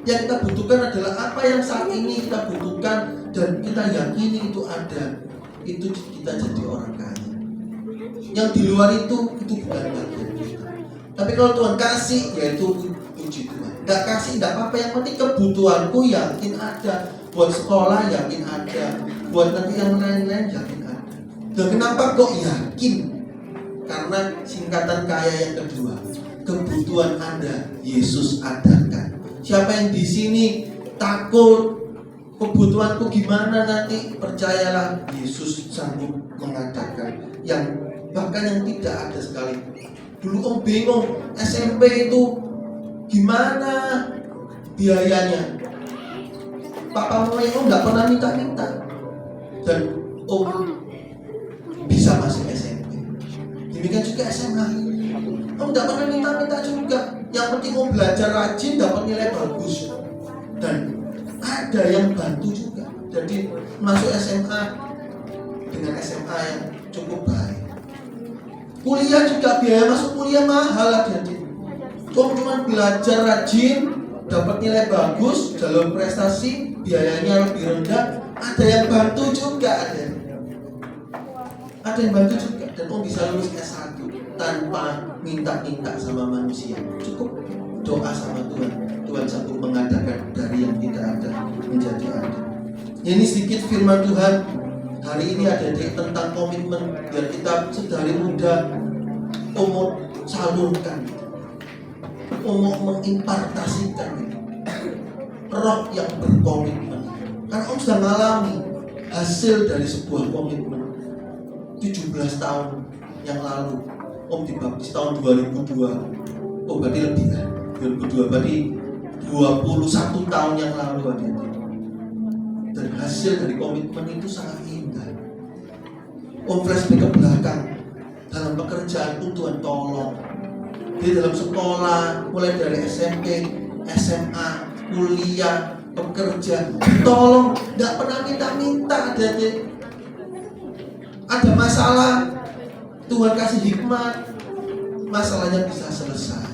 Yang kita butuhkan adalah apa yang saat ini kita butuhkan dan kita yakini itu ada. Itu kita jadi orang kaya. Yang di luar itu bukan bagian kita. Tapi kalau Tuhan kasih, yaitu puji Tuhan. Nggak kasih, nggak apa-apa. Yang penting kebutuhanku yakin ada. Buat sekolah yakin ada. Buat nanti yang lain-lain yakin ada. Dan kenapa kok yakin? Karena singkatan kaya yang kedua, kebutuhan Anda Yesus adakan. Siapa yang di sini takut kebutuhanku gimana nanti, percayalah Yesus sanggup mengadakan yang bahkan yang tidak ada sekali. Dulu Om bingung SMP itu gimana biayanya. Papa mama Om nggak pernah minta-minta dan Om bisa masuk SMP. Demikian juga SMA. Om nggak pernah minta-minta juga. Yang penting Om belajar rajin, dapat nilai bagus. Dan ada yang bantu juga. Jadi masuk SMA dengan SMA yang cukup baik. Kuliah juga biaya masuk kuliah mahal adik-adik. Om cuma belajar rajin, dapat nilai bagus, jalur prestasi, biayanya lebih rendah. Ada yang bantu juga, ada yang bantu juga. Dan Om bisa lulus S1 tanpa minta-minta sama manusia. Cukup doa sama Tuhan. Tuhan sanggup mengadakan dari yang tidak ada menjadi ada. Ini sedikit firman Tuhan hari ini adik-adik tentang komitmen, biar kita sedari muda umur salurkan, umur mengimpartasikan roh yang berkomitmen. Karena om sudah mengalami hasil dari sebuah komitmen. 17 tahun yang lalu om dibaptis tahun 2002. Oh berarti lebih kan? 2002 berarti 21 tahun yang lalu adik-adik. Dan hasil dari komitmen itu sangat indah. Om flashback ke belakang, dalam pekerjaan pun Tuhan tolong. Di dalam sekolah, mulai dari SMP, SMA, kuliah, bekerja, tolong, nggak pernah minta-minta adik-adik. Ada masalah, Tuhan kasih hikmat, masalahnya bisa selesai.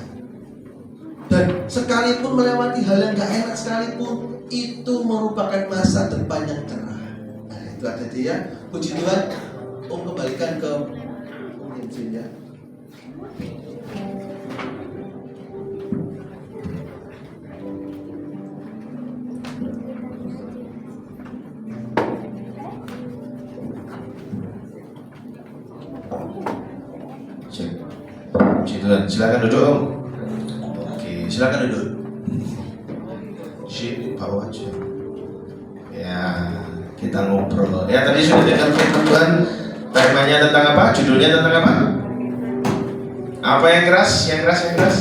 Dan sekalipun melewati hal yang gak enak sekalipun, itu merupakan masa depan yang cerah. Nah itu adik-adik ya. Puji Tuhan. Om kembalikan ke Om Yinsin ya. Puji Tuhan, silakan duduk Om. Oke, silakan duduk. Bawa aja. Ya, kita ngobrol. Ya tadi sudah dengar firman Tuhan. Temanya tentang apa? Judulnya tentang apa? Apa yang keras? Yang keras?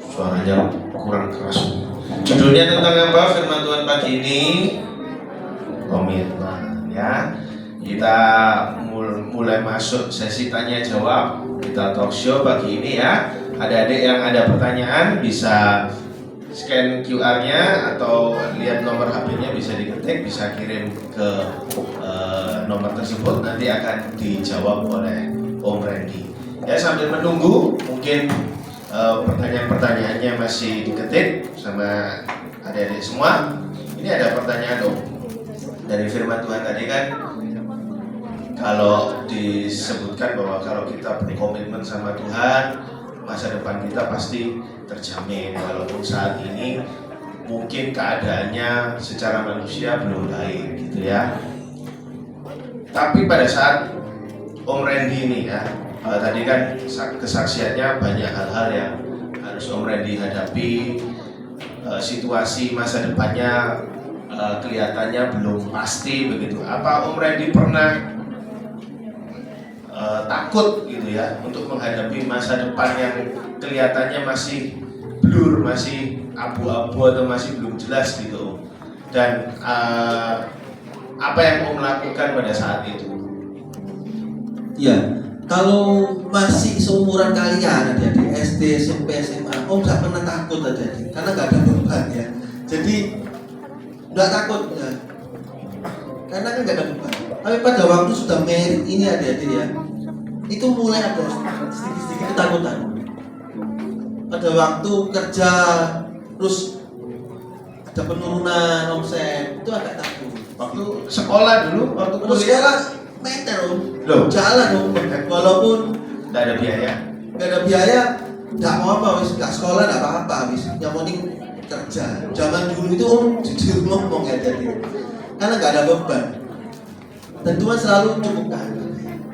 Suaranya kurang keras. Judulnya tentang apa? Firman Tuhan pagi ini komitmen. Ya, kita mulai masuk sesi tanya jawab. Kita talk show pagi ini ya. Adik-adik yang ada pertanyaan bisa scan QR-nya atau lihat nomor HP-nya, bisa diketik, bisa kirim ke nomor tersebut, nanti akan dijawab oleh Om Randy. Ya sambil menunggu, mungkin pertanyaan-pertanyaannya masih diketik sama adik-adik semua. Ini ada pertanyaan Om dari firman Tuhan tadi kan, kalau disebutkan bahwa kalau kita berkomitmen sama Tuhan, masa depan kita pasti terjamin. Walaupun saat ini mungkin keadaannya secara manusia belum baik gitu ya. Tapi pada saat Om Randy ini ya, tadi kan kesaksiannya banyak hal-hal yang harus Om Randy hadapi. Situasi masa depannya kelihatannya belum pasti begitu. Apa Om Randy pernah takut gitu ya untuk menghadapi masa depan yang kelihatannya masih blur, masih abu-abu atau masih belum jelas gitu. Dan apa yang Om lakukan pada saat itu? Ya, kalau masih seumuran kalian adik-adik SD, SMP, SMA, Om gak pernah takut adik-adik karena gak ada beban ya. Jadi gak takut ya, karena kan gak ada beban. Tapi pada waktu sudah married ini adik-adik ya, itu mulai ada sedikit-sedikit ketakutan. Pada waktu kerja terus ada penurunan omset, itu agak takut. Waktu sekolah dulu, waktu Terus kuliah sekolah meter Om, Loh. jalan Om, walaupun nggak ada biaya. gak ada biaya, gak mau apa, wis gak sekolah gak apa-apa, wis yang penting kerja. Zaman dulu itu Om jujur ngomong ya jadi, karena gak ada beban. Dan Tuhan selalu cukupkan.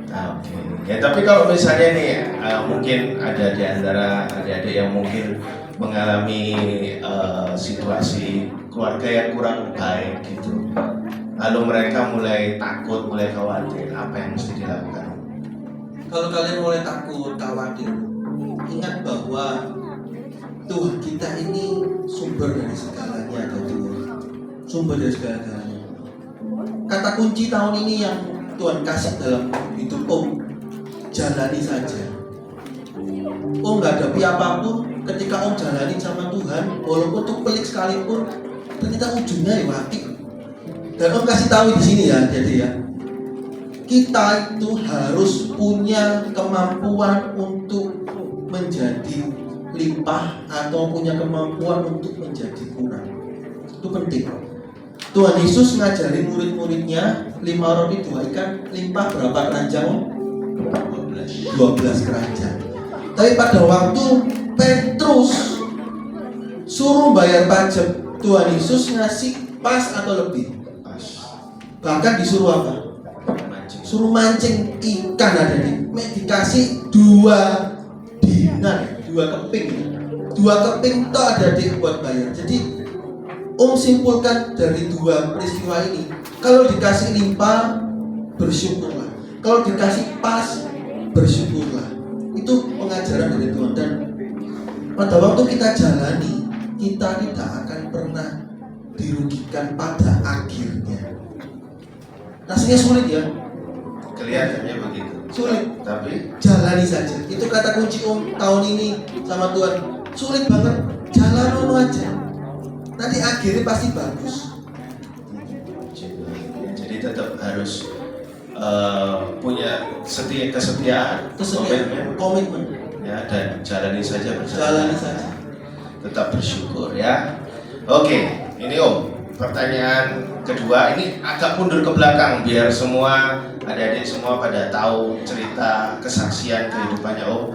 Oke. Ya tapi kalau misalnya nih mungkin ada di antara adik-adik yang mungkin mengalami situasi keluarga yang kurang baik gitu, lalu mereka mulai takut, mulai khawatir, apa yang mesti dilakukan? Kalau kalian mulai takut, khawatir, ingat bahwa Tuhan kita ini sumber dari segalanya, sumber dari segalanya. Kata kunci tahun ini yang Tuhan kasih dalam hidup Om, jalani saja. Om nggak hadapi apapun, ketika Om jalani sama Tuhan, walaupun itu pelik sekalipun, ternyata ujungnya ya mati. Dan Om kasih tahu di sini ya, jadi ya, kita itu harus punya kemampuan untuk menjadi limpah atau punya kemampuan untuk menjadi kurang. Itu penting. Tuhan Yesus ngajari murid-muridnya 5 roti 2 ikan limpah berapa keranjang? 12 keranjang. Tapi pada waktu Petrus suruh bayar pajak, Tuhan Yesus ngasih pas atau lebih? Pas. Bahkan disuruh apa? Mancing. Suruh mancing ikan ada di, dikasih 2 dinar, 2 keping, 2 keping toh ada di buat bayar. Jadi simpulkan dari 2 peristiwa ini, kalau dikasih limpah bersyukurlah, kalau dikasih pas bersyukurlah. Itu pengajaran dari Tuhan, dan pada waktu kita jalani, kita tidak akan pernah dirugikan pada akhirnya. Rasanya sulit ya, Kelihatannya begitu. sulit, Tapi jalani saja. Itu kata kunci tahun ini sama Tuhan. Sulit banget, jalan aja. Nanti akhirnya pasti bagus. jadi tetap harus punya kesetiaan, Komitmen, ya, dan jalani saja bersama. jalani saja. Tetap bersyukur ya. Oke, ini Om, pertanyaan kedua ini agak mundur ke belakang biar semua adik-adik semua pada tahu cerita kesaksian kehidupannya Om.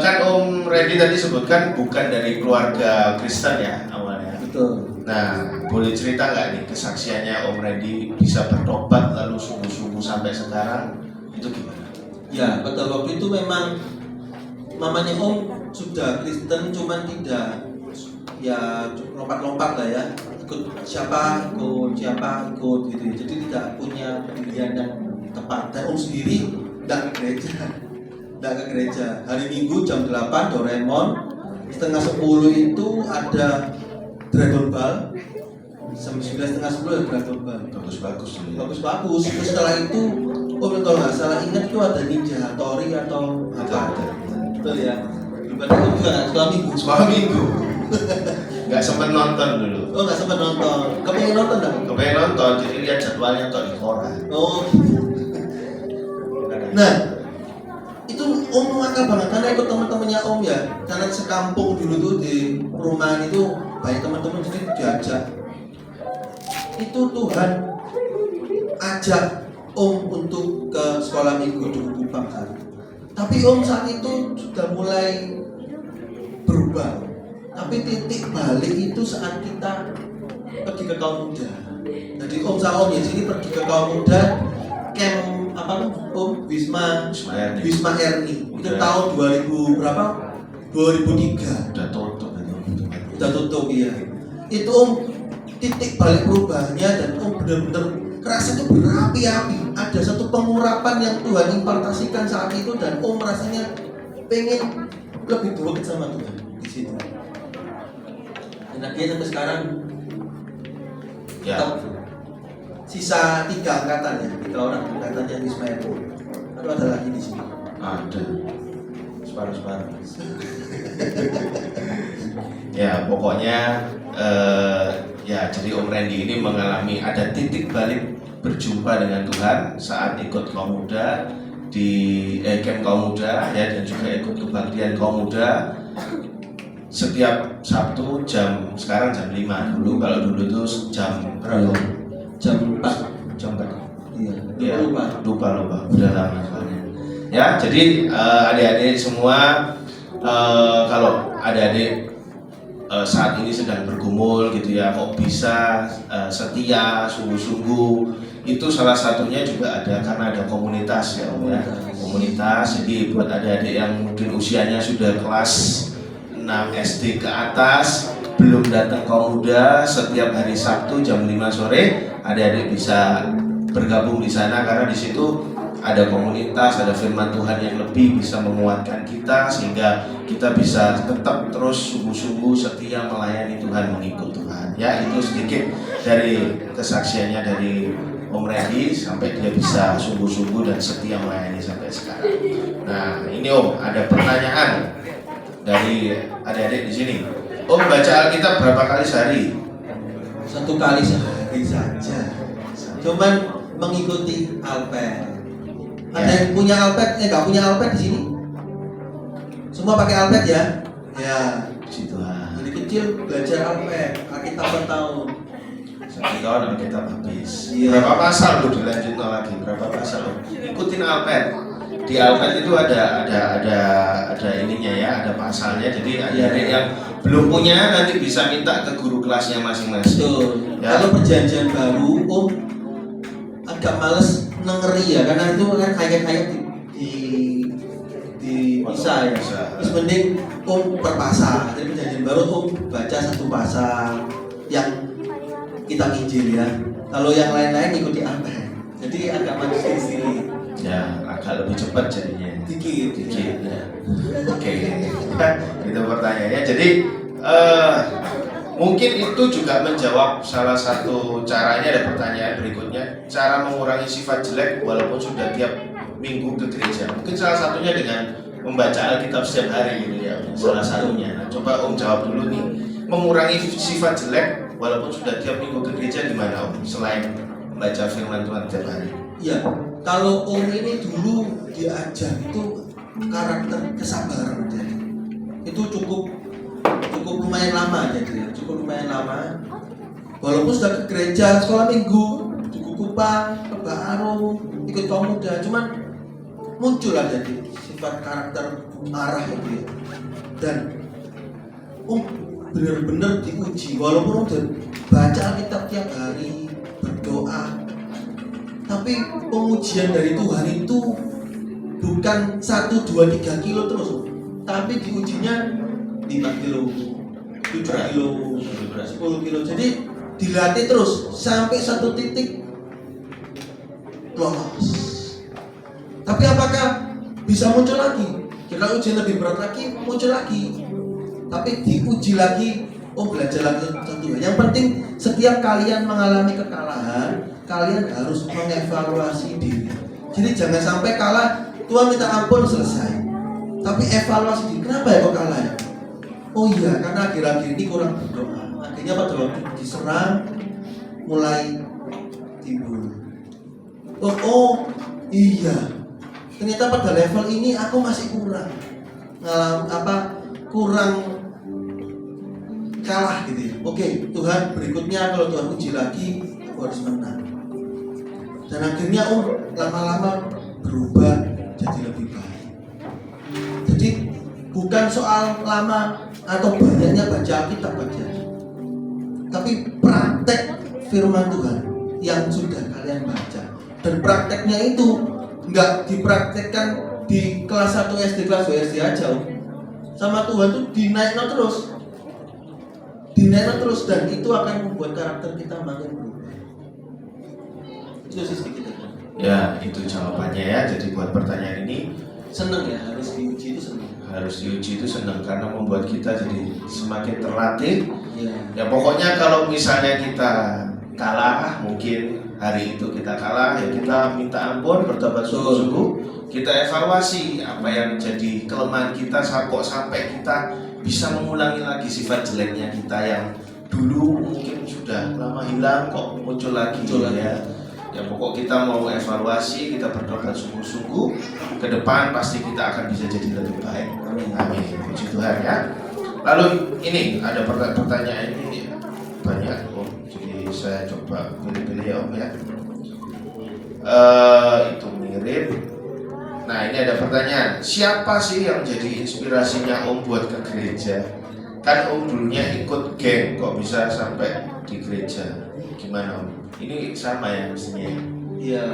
Kan Om Randy tadi sebutkan bukan dari keluarga Kristen ya awalnya. Betul. Nah, boleh cerita nggak nih kesaksiannya Om Randy bisa bertobat lalu sungguh-sungguh sampai sekarang itu gimana? Ya, pada waktu itu memang mamanya Om sudah Kristen, cuman tidak ya lompat-lompat lah ya, ikut siapa ikut gitu ya. Jadi tidak punya pendirian yang tepat. Dan Om sendiri tidak ke gereja. Hari Minggu jam 8 Doraemon, setengah 10 itu ada Dragon Ball, jam 9 setengah 10 ada Dragon Ball. Bagus-bagus dulu ya. Bagus. Terus setelah itu, kalau nggak salah ingat itu ada Ninja Hattori atau apa? Betul ya. Ibadah itu juga sekolah minggu. Sekolah minggu. Nggak sempat nonton dulu. Oh, nggak sempat nonton. Kepengen nonton nggak? Kepengen nonton, jadi lihat jadwalnya tuh di koran. Oh. Nah, itu Om ngakal banget karena ikut teman-temannya Om ya. Karena sekampung dulu tuh di perumahan itu banyak teman-teman, jadi diajak. Itu Tuhan ajak Om untuk ke sekolah minggu di Kupang kan. Tapi Om saat itu sudah mulai berubah. Tapi titik balik itu saat kita pergi ke kaum muda. Jadi Om sama Om ya sini pergi ke kaum muda, camp apa tuh Om Wisma Erni. Itu tahun 2000 berapa? 2003. Udah tutup itu. Udah tutup ya. Itu Om titik balik perubahannya, dan Om benar-benar kerasa itu berapi-api. Ada satu pengurapan yang Tuhan impartasikan saat itu, dan Om rasanya pengen lebih dekat sama Tuhan di situ. Dan dia sampai sekarang Ya. sisa 3 angkatan ya, 3 orang angkatan yang Wisma Erni. Atau ada lagi di sini? Ada. Separuh-separuh. Ya, pokoknya ya jadi Om Randy ini mengalami ada titik balik berjumpa dengan Tuhan saat ikut kaum muda di camp kaum muda ya, dan juga ikut kebaktian kaum muda setiap Sabtu sekarang jam 5 dulu, kalau dulu tuh jam berapa? Jam 4. Jam berapa? Iya. Ya, Lupa. lupa udah lama soalnya. Ya, jadi adik-adik semua, kalau adik-adik saat ini sedang bergumul gitu ya, kok bisa setia, sungguh-sungguh, itu salah satunya juga ada karena ada komunitas ya Om ya. Komunitas, jadi buat adik-adik yang mungkin usianya sudah kelas 6 SD ke atas, belum datang kaum muda, setiap hari Sabtu jam 5 sore adik-adik bisa bergabung di sana, karena di situ ada komunitas, ada firman Tuhan yang lebih bisa menguatkan kita sehingga kita bisa tetap terus sungguh-sungguh setia melayani Tuhan, mengikut Tuhan. Ya, itu sedikit dari kesaksiannya dari Om Randy sampai dia bisa sungguh-sungguh dan setia melayani sampai sekarang. Nah, ini Om, ada pertanyaan dari adik-adik di sini. Om baca Alkitab berapa kali sehari? 1 kali sehari saja. Cuman mengikuti Alpet. Ada yang punya Alpet? Nggak punya Alpet di sini? Semua pakai Alpet ya? Ya. Situ lah. Dari kecil belajar Alpet, Alkitab per tahun. 1 tahun Alkitab habis. Iya. Berapa pasal lu dilanjut lagi? Berapa pasal lu? Ikutin Alpet. di Almet itu ada ininya ya, ada pasalnya. Jadi adik-adik yang belum punya nanti bisa minta ke guru kelasnya masing-masing. Betul. Ya. Kalau perjanjian baru, agak males nengeri ya, karena itu kan kayak di bisa ya. Terus mending per pasal. Jadi perjanjian baru baca satu pasal yang kita Injil ya. Kalau yang lain-lain ikuti apa? Jadi agak manis di sini. Ya, agak lebih cepat jadinya. Dikit. Ya. Oke, itu pertanyaannya. Jadi mungkin itu juga menjawab salah satu caranya. Ada pertanyaan berikutnya, cara mengurangi sifat jelek walaupun sudah tiap minggu ke gereja. Mungkin salah satunya dengan membaca Alkitab setiap hari gitu ya. Salah satunya. Nah, coba Om jawab dulu nih. Mengurangi sifat jelek walaupun sudah tiap minggu ke gereja gimana Om? Selain membaca firman Tuhan tiap hari. Ya, kalau Om ini dulu diajar itu karakter kesabaran jadi. Itu cukup lumayan lama jadi ya, cukup lumayan lama. Walaupun sudah ke gereja sekolah minggu, cukup kupang, kebaru, ikut pemuda, cuman muncul lah jadi sifat karakter marah itu ya. Dan benar-benar diuji, walaupun udah baca Alkitab tiap hari, berdoa, tapi pengujian dari Tuhan itu bukan 1, 2, 3 kilo terus, tapi diujinya 5 kilo, 7 kilo, 10 kilo. Jadi dilatih terus sampai satu titik lolos. Tapi apakah bisa muncul lagi? Jika ujian lebih berat lagi, muncul lagi. Tapi diuji lagi, belajar lagi tentu. Yang penting setiap kalian mengalami kekalahan, kalian harus mengevaluasi diri. Jadi jangan sampai kalah, Tuhan minta ampun selesai. Tapi evaluasi diri, kenapa ya kok kalah ya? Oh iya, karena akhir-akhir ini kurang berdoa. Akhirnya pada waktu diserang mulai timbul. Oh iya, ternyata pada level ini aku masih kurang kurang kalah gitu ya. Oke, Tuhan berikutnya kalau Tuhan uji lagi, aku harus menang. Dan akhirnya lama-lama berubah jadi lebih baik. Jadi bukan soal lama atau banyaknya baca Alkitab aja, tapi praktek firman Tuhan yang sudah kalian baca. Dan prakteknya itu nggak dipraktekkan di kelas 1 SD, kelas 2 SD aja. Sama Tuhan tuh dinaikkan terus, dan itu akan membuat karakter kita makin berubah. Itu sih sedikit. Ya, itu jawabannya ya. Jadi buat pertanyaan ini Seneng ya, harus diuji itu seneng. Harus diuji itu senang karena membuat kita jadi semakin terlatih. Iya. Ya pokoknya kalau misalnya kita kalah, mungkin hari itu kita kalah, ya kita minta ampun, bertobat sungguh-sungguh, kita evaluasi apa yang menjadi kelemahan kita, kok sampai kita bisa mengulangi lagi sifat jeleknya kita yang dulu mungkin sudah lama hilang kok muncul lagi. Ya. Ya pokok kita mau evaluasi, kita bertobat sungguh-sungguh, ke depan pasti kita akan bisa jadi lebih baik. Amin. Puji Tuhan ya. Lalu ini ada pertanyaan ini banyak Om, jadi saya coba pilih-pilih ya Om ya. Itu mirip. Nah ini ada pertanyaan, siapa sih yang jadi inspirasinya Om buat ke gereja? Kan Om dulunya ikut geng, kok bisa sampai di gereja? Gimana Om? Ini sama ya mestinya. Ya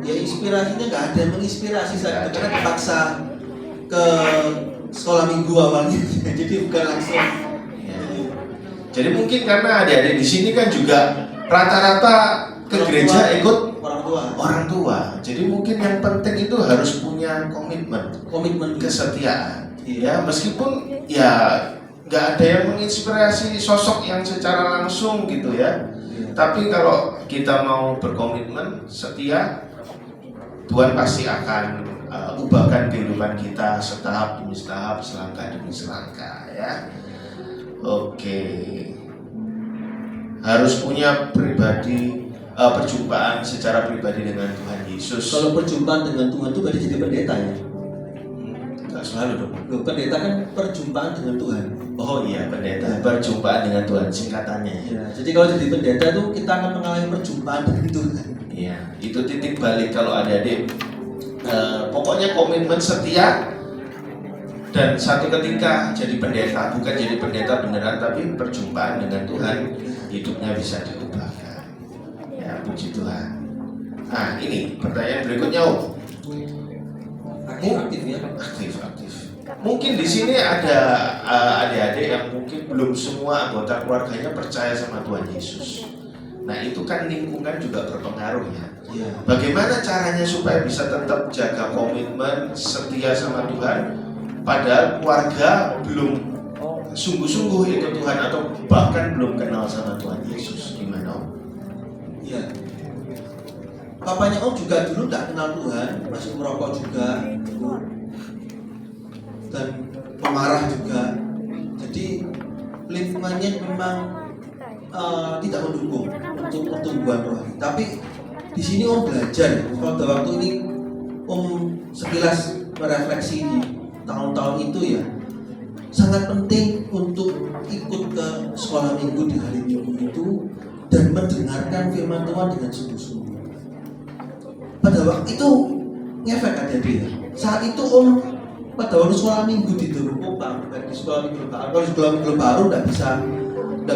inspirasinya nggak ada yang menginspirasi saya, karena dipaksa ke sekolah minggu awalnya, jadi bukan langsung. Ya. Jadi mungkin karena adik-adik di sini kan juga rata-rata ke gereja ikut orang tua. Jadi mungkin yang penting itu harus punya komitmen kesetiaan. Ya meskipun ya nggak ada yang menginspirasi sosok yang secara langsung gitu ya. Tapi kalau kita mau berkomitmen setia, Tuhan pasti akan ubahkan kehidupan kita setahap demi setahap, selangkah demi selangkah ya. Oke. Harus punya perjumpaan secara pribadi dengan Tuhan Yesus. Kalau perjumpaan dengan Tuhan itu berarti jadi pendeta ya? Enggak selalu dong. Pendeta kan perjumpaan dengan Tuhan. Oh iya, pendeta, perjumpaan dengan Tuhan singkatannya. Ya, jadi kalau jadi pendeta itu kita akan mengalami perjumpaan dengan Tuhan. Iya, itu titik balik kalau adik-adik pokoknya komitmen setia. Dan satu ketika jadi pendeta, bukan jadi pendeta beneran, tapi perjumpaan dengan Tuhan, hidupnya bisa diubahkan. Ya, puji Tuhan. Nah, ini pertanyaan berikutnya, Om. Aktif ya. Aktif. Mungkin di sini ada adik-adik yang mungkin belum semua anggota keluarganya percaya sama Tuhan Yesus. Nah, itu kan lingkungan juga berpengaruh ya. Iya. Bagaimana caranya supaya bisa tetap jaga komitmen, setia sama Tuhan, padahal keluarga belum sungguh-sungguh ikut Tuhan atau bahkan belum kenal sama Tuhan Yesus? Gimana, Om? Iya. Papanya Om juga dulu nggak kenal Tuhan, masih merokok juga, dan pemarah juga. Jadi lingkungannya memang tidak mendukung untuk pertumbuhan rohani. Tapi di sini Om belajar. Pada waktu ini Om sekilas merefleksi di tahun-tahun itu ya, sangat penting untuk ikut ke sekolah minggu di hari Minggu itu dan mendengarkan firman Tuhan dengan sungguh-sungguh. Pada waktu itu ngefek adik-adik ya. Saat itu Om pada waktu sekolah minggu di Dorokopang, di sekolah minggu baru, kalau di sekolah minggu baru nggak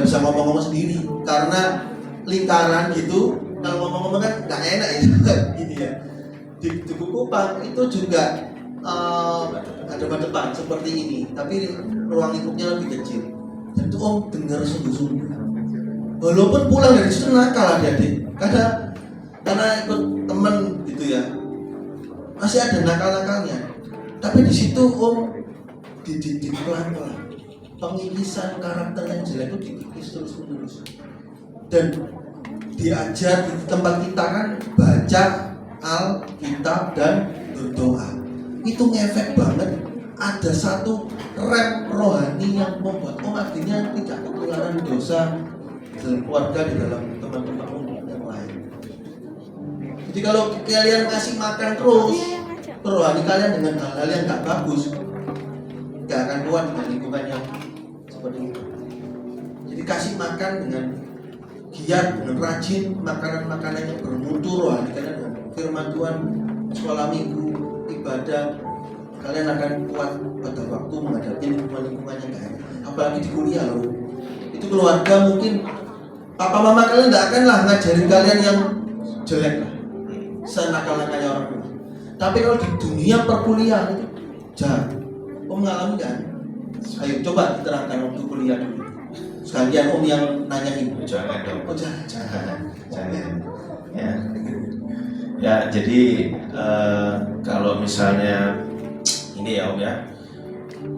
bisa ngomong-ngomong sendiri karena lingkaran gitu. Kalau ngomong-ngomong kan nggak enak ya, gini ya. Di Dorokopang itu juga ada depan seperti ini, tapi ruang lingkupnya lebih kecil. Dan itu Om dengar sungguh-sungguh. Walaupun pulang dari situ nakal adik-adik, karena ikut teman gitu ya, masih ada nakal-nakalnya. Tapi di situ Om dididik pelan-pelan. Pengikisan karakter yang jelek itu dikikis terus-menerus. Dan diajar di tempat kita kan baca Alkitab dan berdoa. Itu ngefek banget. Ada satu rem rohani yang membuat akhirnya tidak ketularan dosa dalam keluarga, di dalam teman-teman yang lain. Jadi kalau kalian ngasih makan terus rohani kalian dengan hal-hal yang gak bagus, gak akan kuat dengan lingkungan yang seperti itu. Jadi kasih makan dengan giat, dengan rajin, makanan-makanan yang bermutu rohani kalian dengan firman Tuhan, sekolah minggu, ibadah, kalian akan kuat pada waktu menghadapi lingkungan yang gak enak. Apalagi di kuliah loh. Itu keluarga mungkin papa mama kalian gak akan lah ngajarin kalian yang jelek lah, senakal-nakalnya orang tua. Tapi kalau di dunia perkuliahan itu jangan. Om mengalami kan? Ayo coba diterangkan waktu kuliah dulu. Sekalian Om yang nanyain. Jangan dong. Oh jangan. Ya, jadi kalau misalnya ini ya Om ya,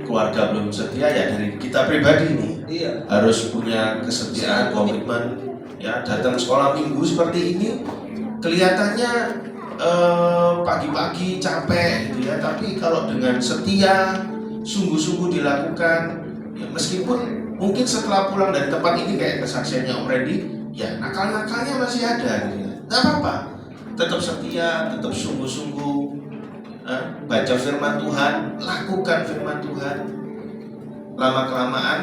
keluarga belum setia ya dari kita pribadi nih. Iya. Harus punya kesetiaan, komitmen. Ya, datang sekolah minggu seperti ini kelihatannya pagi-pagi capek gitu ya, tapi kalau dengan setia, sungguh-sungguh dilakukan, ya meskipun mungkin setelah pulang dari tempat ini kayak kesaksiannya Om Randy, ya nakal-nakalnya masih ada gitu ya. Nggak apa-apa, tetap setia, tetap sungguh-sungguh baca firman Tuhan, lakukan firman Tuhan. Lama-kelamaan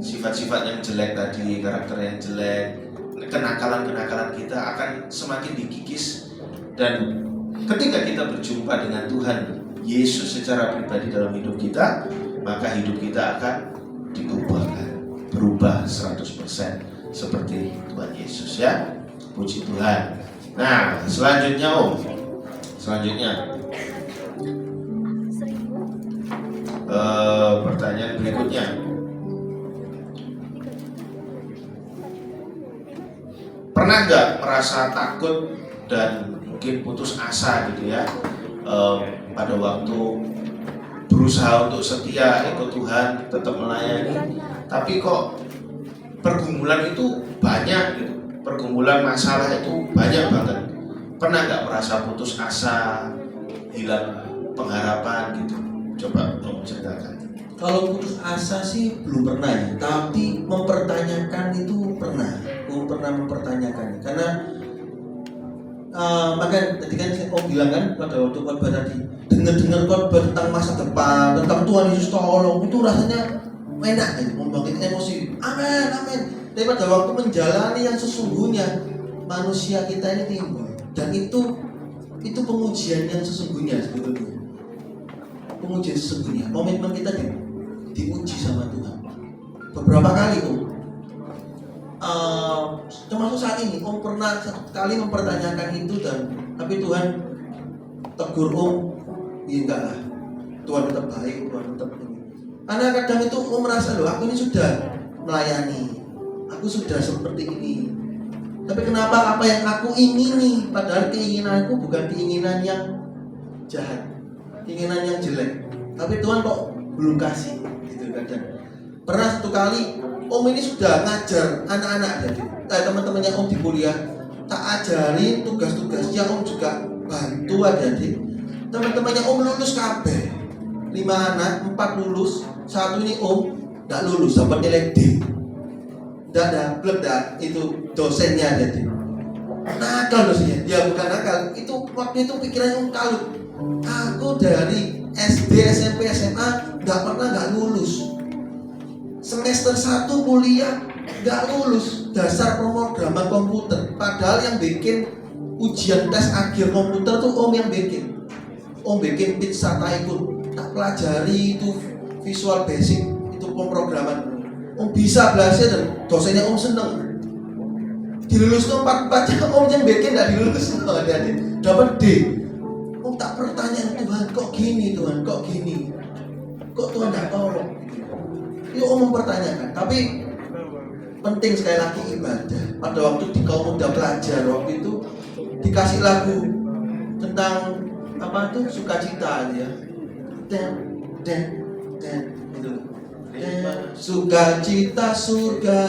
sifat-sifat yang jelek tadi, karakter yang jelek, kenakalan-kenakalan kita akan semakin dikikis. Dan ketika kita berjumpa dengan Tuhan Yesus secara pribadi dalam hidup kita, maka hidup kita akan diubahkan, berubah 100% seperti Tuhan Yesus ya. Puji Tuhan. Nah, selanjutnya Om. Pertanyaan berikutnya. Pernah nggak merasa takut dan mungkin putus asa gitu ya, pada waktu berusaha untuk setia ikut Tuhan, tetap melayani, tapi kok pergumulan itu banyak gitu, pergumulan masalah itu banyak banget. Pernah nggak merasa putus asa, hilang pengharapan gitu? Coba Om ceritakan. Kalau putus asa sih belum pernah ya, tapi mempertanyakan itu pernah. Om pernah mempertanyakan karena makanya tadi kan Om bilang kan pada waktu khotbah tadi, dengar khotbah tentang masa depan, tentang Tuhan Yesus tolong, itu rasanya enak ya, membangkitkan emosi. Amin. Tapi pada waktu menjalani yang sesungguhnya, manusia kita ini timbul, dan itu itu pengujian yang sesungguhnya sebetulnya. Pengujian sesungguhnya, komitmen kita diuji sama Tuhan. Beberapa kali termasuk saat ini pernah satu kali mempertanyakan itu, tapi Tuhan tegur ya enggak lah, Tuhan tetap baik, Tuhan tetap ini. Karena kadang itu merasa loh, aku ini sudah melayani, aku sudah seperti ini, tapi kenapa apa yang aku ingini, padahal keinginanku bukan keinginan yang jahat, keinginan yang jelek, tapi Tuhan kok belum kasih gitu kadang. Pernah satu kali ini sudah ngajar anak-anak teman-temannya di kuliah, tak ajari tugas-tugasnya, juga bantu adik-adik. Teman-temannya lulus kabeh, 5 anak, 4 lulus, 1 ini nggak lulus, dapat nilai D. Nggak dapet itu dosennya adik-adik. Nakal dosennya, ya bukan nakal, itu waktu itu pikirannya kalut. Aku dari SD, SMP, SMA nggak lulus. Semester 1 kuliah nggak lulus dasar pemrograman komputer, padahal yang bikin ujian tes akhir komputer tuh yang bikin pizza tycoon, tak pelajari itu visual basic, itu pemrograman, bisa belajar dan dosennya seneng, dilulus ke 4 yang bikin nggak dilulus, dapat D. Tak pertanyaan, Tuhan kok gini, Tuhan kok gini, kok Tuhan nggak tolong. Itu mempertanyakan, tapi penting sekali lagi ibadah. Pada waktu di kaum muda pelajar, waktu itu dikasih lagu tentang apa tuh, sukacita ya. Gitu. Sukacita surga.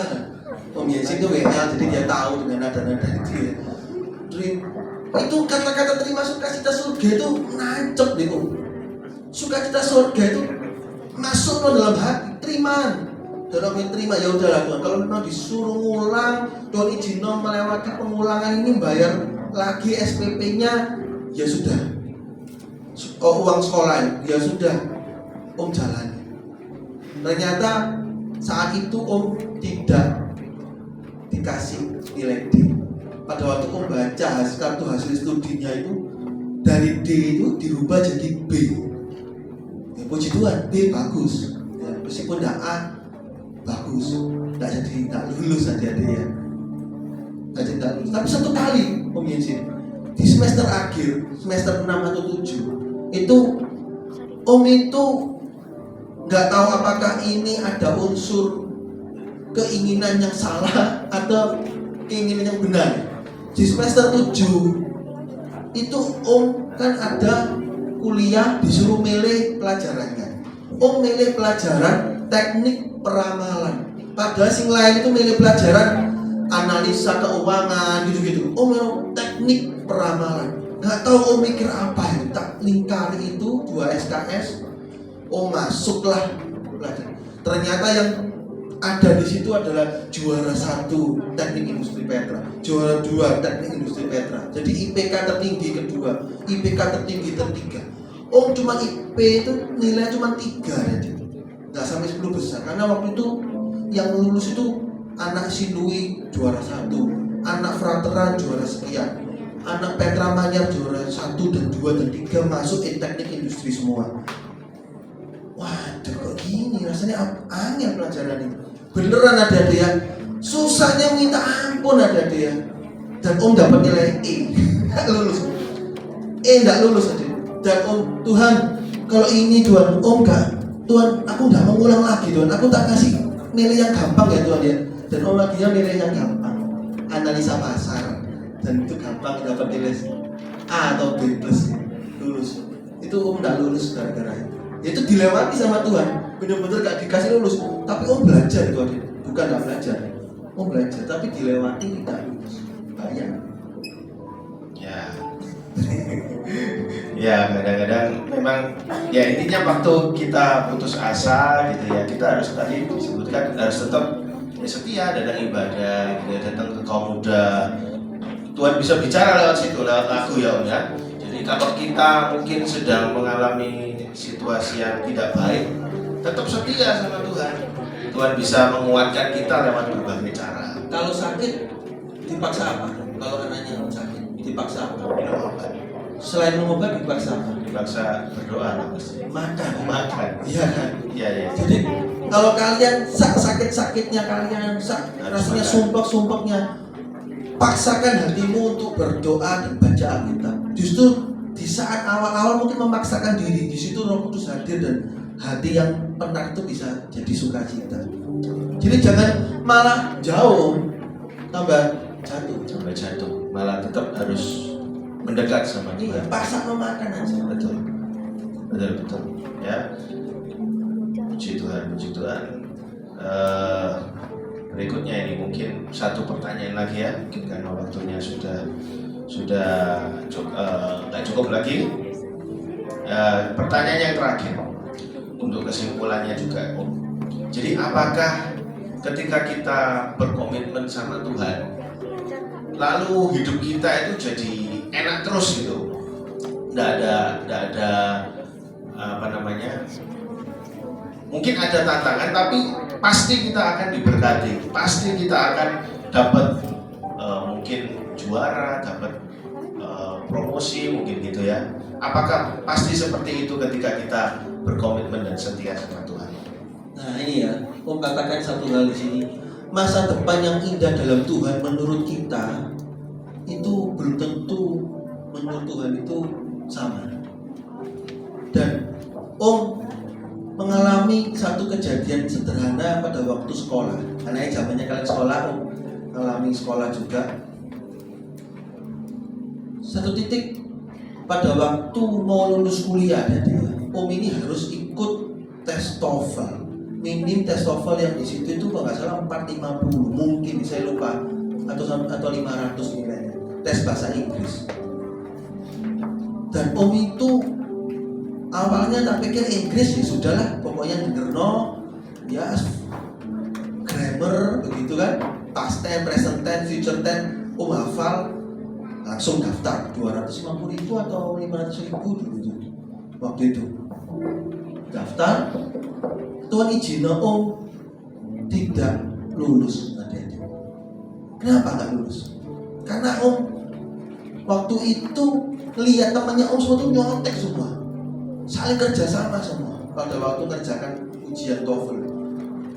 Yesin itu WL, jadi dia tahu dengan nada-nada itu ya. Itu kata-kata terima sukacita surga itu nancep gitu. Sukacita surga itu masuk dalam hati, terima. Dalam terima, ya udahlah Tuhan. Kalau memang disuruh ngulang, Tuhan izin melewati pengulangan ini, bayar lagi SPP-nya, ya sudah. Uang sekolah, ya sudah. Jalani. Ternyata saat itu tidak dikasih nilai D. Pada waktu baca kartu hasil studinya itu, dari D itu dirubah jadi B. Ya, puji Tuhan, B bagus. Ya, meskipun tidak A, bagus. Tidak lulus aja dia. Tidak lulus. Tapi satu kali, Yesin, di semester akhir, semester 6 atau 7, itu itu nggak tahu apakah ini ada unsur keinginan yang salah atau keinginan yang benar. Di semester 7 itu kan ada kuliah, disuruh milih pelajarannya. Milih pelajaran teknik peramalan. Padahal sing lain itu milih pelajaran analisa keuangan gitu-gitu. Milih teknik peramalan. Nggak tahu mikir apa itu, tak lingkari itu 2 SKS. Masuklah pelajaran. Ternyata yang ada di situ adalah juara 1 teknik industri Petra, juara 2 teknik industri Petra. Jadi IPK tertinggi kedua, IPK tertinggi ketiga. Cuma IP itu nilai cuma 3 aja, nggak sampai 10 besar. Karena waktu itu yang lulus itu anak Sinui juara 1, anak Frateran juara sekian, anak Petra Manyar juara 1 dan 2 dan 3 masuk teknik industri semua. Waduh, kok gini rasanya angin pelajaran ini. Beneran ada dia, susahnya minta ampun ada dia. Dan dapat nilai E, nggak lulus. Nggak lulus aja. Dan Tuhan, kalau ini Tuhan, enggak, Tuhan, aku nggak mau ulang lagi Tuhan. Aku tak kasih nilai yang gampang ya Tuhan ya. Dan laginya nilai yang gampang, analisa pasar, dan itu gampang dapat nilai A atau B plus, lulus. Itu nggak lulus gara-gara itu dilewati sama Tuhan, benar-benar gak dikasih lulus, tapi belajar itu aja, bukan gak belajar, belajar, tapi dilewati tidak lulus, bayang. Ya, ya kadang-kadang memang ya intinya waktu kita putus asa gitu ya, kita harus tadi disebutkan harus tetap setia dalam ibadah, gitu ya, datang ke kaum muda. Tuhan bisa bicara lewat situ, lewat lagu ya Om ya. Jadi kalau kita mungkin sedang mengalami situasi yang tidak baik, tetap setia sama Tuhan. Tuhan bisa menguatkan kita lewat berbagai cara. Kalau sakit dipaksa apa? Kalau anaknya sakit dipaksa apa? Minum obat. Selain mengubah dipaksa apa? Dipaksa berdoa lah pasti. Makan. Iya kan? Iya. Jadi kalau kalian sakit-sakitnya kalian, rasanya sumpek-sumpeknya, paksakan hatimu untuk berdoa dan baca Alkitab. Justru di saat awal-awal mungkin memaksakan diri, di situ Roh Kudus hadir dan hati yang penat itu bisa jadi sukacita. Jadi jangan malah jauh, tambah jatuh. Sampai jatuh. Malah tetap harus mendekat sama Iya, Tuhan. paksa memakan aja. Betul. Ya. Puji Tuhan. Berikutnya ini mungkin satu pertanyaan lagi ya, mungkin karena waktunya sudah nggak cukup lagi. Pertanyaan yang terakhir untuk kesimpulannya juga. Jadi apakah ketika kita berkomitmen sama Tuhan, lalu hidup kita itu jadi enak terus gitu? Nggak ada mungkin ada tantangan, tapi pasti kita akan diberkati, pasti kita akan dapat mungkin juara, dapat promosi mungkin gitu ya. Apakah pasti seperti itu ketika kita berkomitmen dan setia sama Tuhan? Nah ini ya, Om katakan satu hal di sini. Masa depan yang indah dalam Tuhan menurut kita itu belum tentu menurut Tuhan itu sama. Dan Om mengalami satu kejadian sederhana pada waktu sekolah. Karena zamannya kalian sekolah, Om mengalami sekolah juga. Satu titik pada waktu mau lulus kuliah, jadi Om ini harus ikut tes TOEFL. Minim tes TOEFL yang di situ itu kalau nggak salah 450, mungkin saya lupa, atau 500 nilainya. Tes bahasa Inggris. Dan Om itu awalnya tak pikir Inggris ya sudahlah, pokoknya dengerno, ya grammar begitu kan, past tense, present tense, future tense, Om hafal, langsung daftar 250.000 atau 500.000 dulu itu waktu itu. Daftar, Tuhan izin Om tidak lulus adik-adik. Kenapa nggak lulus? Karena Om waktu itu lihat temannya Om semua tuh nyontek semua, saling kerjasama semua pada waktu kerjakan ujian TOEFL.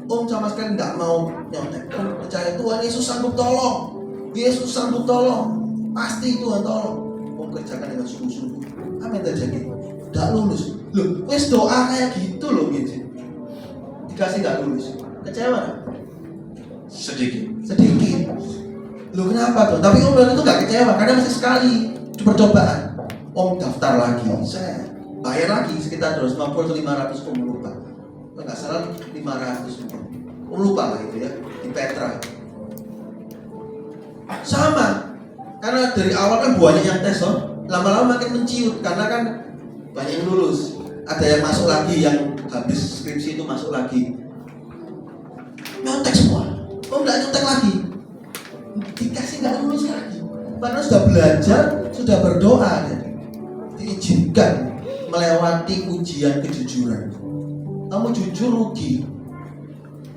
Om sama sekali nggak mau nyontek. Om percaya Tuhan Yesus sanggup tolong, Yesus sanggup tolong, pasti Tuhan tolong. Om kerjakan dengan sungguh-sungguh. Apa yang terjadi? Nggak lulus. Loh, wes doa kayak gitu loh gitu. Dikasih nggak lulus. Kecewa nggak? Sedikit. Loh kenapa tuh? Tapi Om itu nggak kecewa karena masih sekali percobaan. Om daftar lagi, saya bayar lagi sekitar 250 atau 500, Om lupa. Kalau nggak salah 500, Om lupa lah itu ya, di Petra. Sama, karena dari awal kan banyak yang tes, lama-lama makin menciut karena kan banyak yang lulus. Ada yang masuk lagi, yang habis skripsi itu masuk lagi. Nyontek semua, Om nggak nyontek lagi, dikasih nggak lulus lagi. Padahal sudah belajar, sudah berdoa, jadi diizinkan melewati ujian kejujuran. Kamu jujur rugi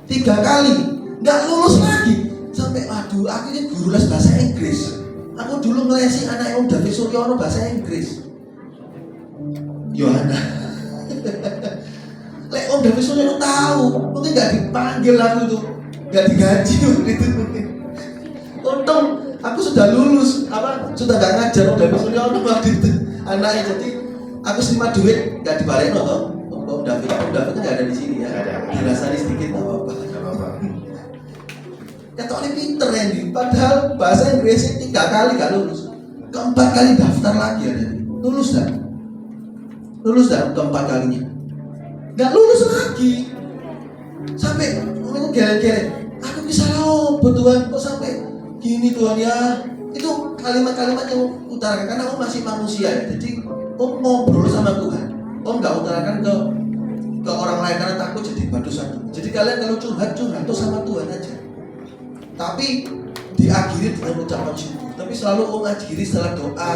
3 kali, nggak lulus lagi. Sampai aduh, aku ini guru les bahasa Inggris. Aku dulu ngelesi anak Om David Suryono bahasa Inggris. Yohana. Lek Om David Suryono tahu, mungkin nggak dipanggil aku tuh, nggak digaji waktu itu mungkin. Untung aku sudah lulus, sudah nggak ngajar Om David Suryono waktu itu anaknya, jadi aku terima duit nggak dibalik loh. Om David nggak ada di sini ya, dirasani sedikit nggak apa-apa. Ya tolong pinter Randy, padahal bahasa Inggris 3 kali nggak lulus, 4 kali daftar lagi ada, lulus dah 4 kalinya, nggak lulus lagi. Sampai aku gele-gele, aku bisa loh Tuhan, kok sampai gini Tuhan ya. Itu kalimat-kalimat yang utarakan karena Om masih manusia ya. Jadi Om ngobrol sama Tuhan. Om nggak utarakan ke orang lain karena takut jadi batu satu. Jadi kalian kalau curhat tuh sama Tuhan aja. Tapi diakhiri dengan ucapan syukur. Tapi selalu Om akhiri setelah doa.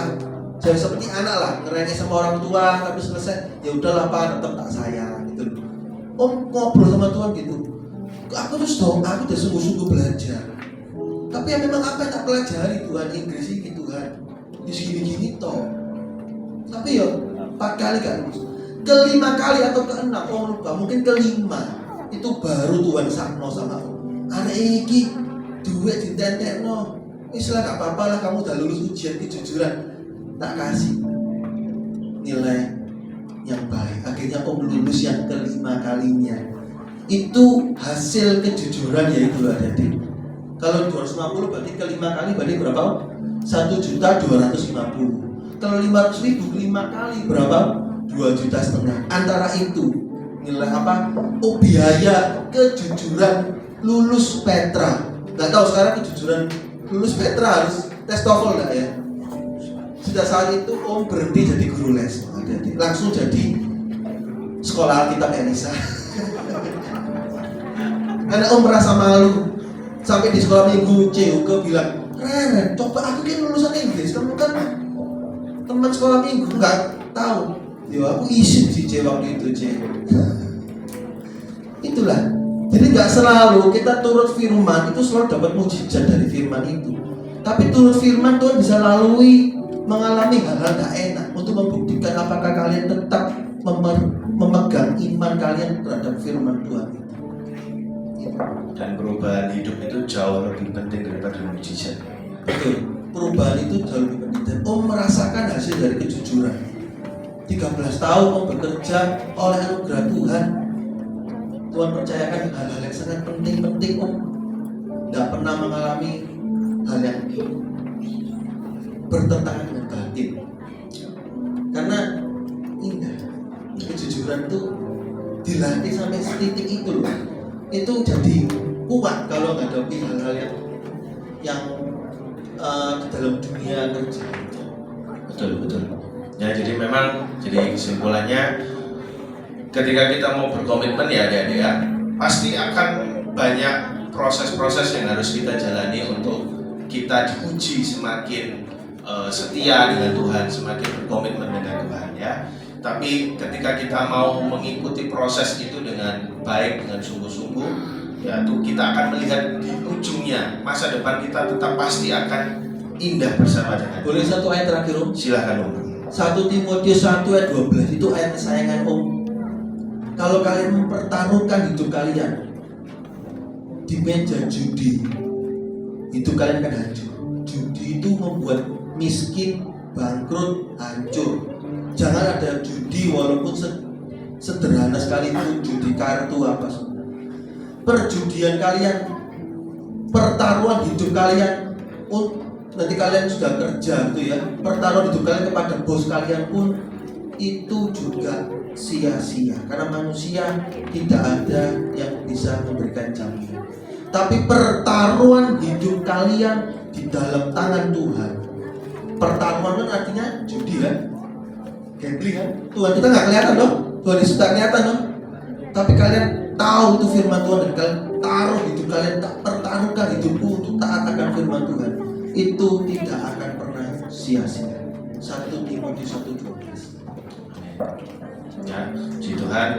Jangan seperti anak lah, ngerengek sama orang tua tapi selesai ya udahlah Pak, tetap tak sayang gitu. Om ngobrol sama Tuhan gitu. Aku terus doa, aku udah sungguh-sungguh belajar. Tapi ya memang apa yang tak pelajari Tuhan, Inggris ini Tuhan, di sini-gini toh. kali gak lulus. Kelima kali atau keenam, lupa, mungkin kelima itu baru Tuhan sakno sama aku. Arek iki duit ditentekno. Wis lah gak apa-apa lah, kamu udah lulus ujian kejujuran. Tak kasih nilai yang baik. Akhirnya Om lulus yang kelima kalinya. Itu hasil kejujuran ya itu adik. Kalau 250 berarti kelima kali berarti berapa? 1.250.000. Kalau 500.000 kelima kali berapa? 2,5 juta. Antara itu nilai apa? Oh, biaya kejujuran lulus Petra. Gak tahu sekarang kejujuran lulus Petra harus tes TOEFL gak ya? Sudah saat itu Om berhenti jadi guru les, langsung jadi sekolah Alkitab Elisa. Karena Om merasa malu. Sampai di sekolah minggu CUK bilang, Ren, coba aku kan lulusan Inggris, kamu kan teman sekolah minggu, nggak tahu. Ya aku isin sih C waktu itu C. Itulah. Jadi nggak selalu kita turut firman itu selalu dapat mujizat dari firman itu. Tapi turut firman Tuhan bisa lalui mengalami hal-hal gak enak untuk membuktikan apakah kalian tetap memegang iman kalian terhadap firman Tuhan itu. Dan perubahan hidup itu jauh lebih penting daripada mujizat. Betul, perubahan itu jauh lebih penting. Dan Om merasakan hasil dari kejujuran. 13 tahun Om bekerja oleh anugerah Tuhan. Tuhan percayakan hal-hal yang sangat penting Om. Tidak pernah mengalami hal yang bertentangan dengan batin. Karena indah, kejujuran itu dilatih sampai setitik itu loh. Itu jadi kuat kalau menghadapi hal-hal yang di dalam dunia kerja. Betul. Ya, jadi memang jadi kesimpulannya ketika kita mau berkomitmen ya adik-adik ya, pasti akan banyak proses-proses yang harus kita jalani untuk kita diuji semakin setia dengan Tuhan, semakin berkomitmen dengan Tuhan ya. Tapi ketika kita mau mengikuti proses itu dengan baik, dengan sungguh-sungguh, ya tuh kita akan melihat di ujungnya masa depan kita tetap pasti akan indah bersama dengan Tuhan. Boleh satu ayat terakhir Om? Silahkan Om. 1 Timotius 1 ayat 12 itu ayat kesayangan Om. Kalau kalian mempertaruhkan hidup kalian di meja judi, itu kalian akan hancur. Judi itu membuat miskin, bangkrut, hancur. Jangan ada judi walaupun sederhana sekalipun, judi kartu apa. Perjudian kalian, pertaruhan hidup kalian, nanti kalian sudah kerja gitu ya, pertaruhan hidup kalian kepada bos kalian pun itu juga sia-sia. Karena manusia tidak ada yang bisa memberikan jaminan. Tapi pertaruhan hidup kalian di dalam tangan Tuhan. Pertaruhan kan artinya judi kan? Gambling kan? Tuhan kita nggak kelihatan dong, Tuhan Yesus tak kelihatan dong. Tapi kalian tahu itu firman Tuhan dan kalian taruh hidup kalian, tak pertaruhkan hidupku untuk taat akan firman Tuhan. Itu tidak akan pernah sia-sia. 1 Timotius 1:12. Ya, puji Tuhan.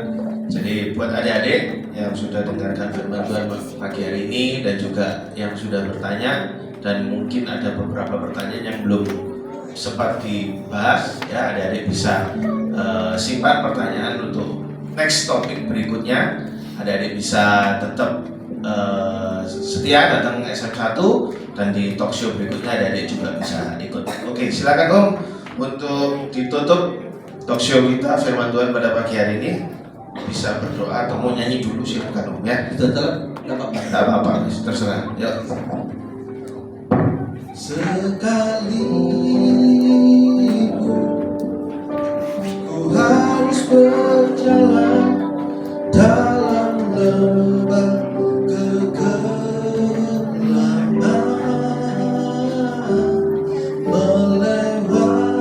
Jadi buat adik-adik yang sudah dengarkan firman Tuhan pagi hari ini dan juga yang sudah bertanya dan mungkin ada beberapa pertanyaan yang belum sempat dibahas, ya adik-adik bisa simpan pertanyaan untuk next topik berikutnya. Adik-adik bisa tetap setia datang SM1 dan di talk show berikutnya adik-adik juga bisa ikut. Oke, silakan Om untuk ditutup talk show kita firman Tuhan pada pagi hari ini. Bisa berdoa atau mau nyanyi dulu silakan Om ya. Sudah telat? Tidak apa-apa, terserah. Yuk. Sekalipun ku harus berjalan dalam lembah kegelapan, melewati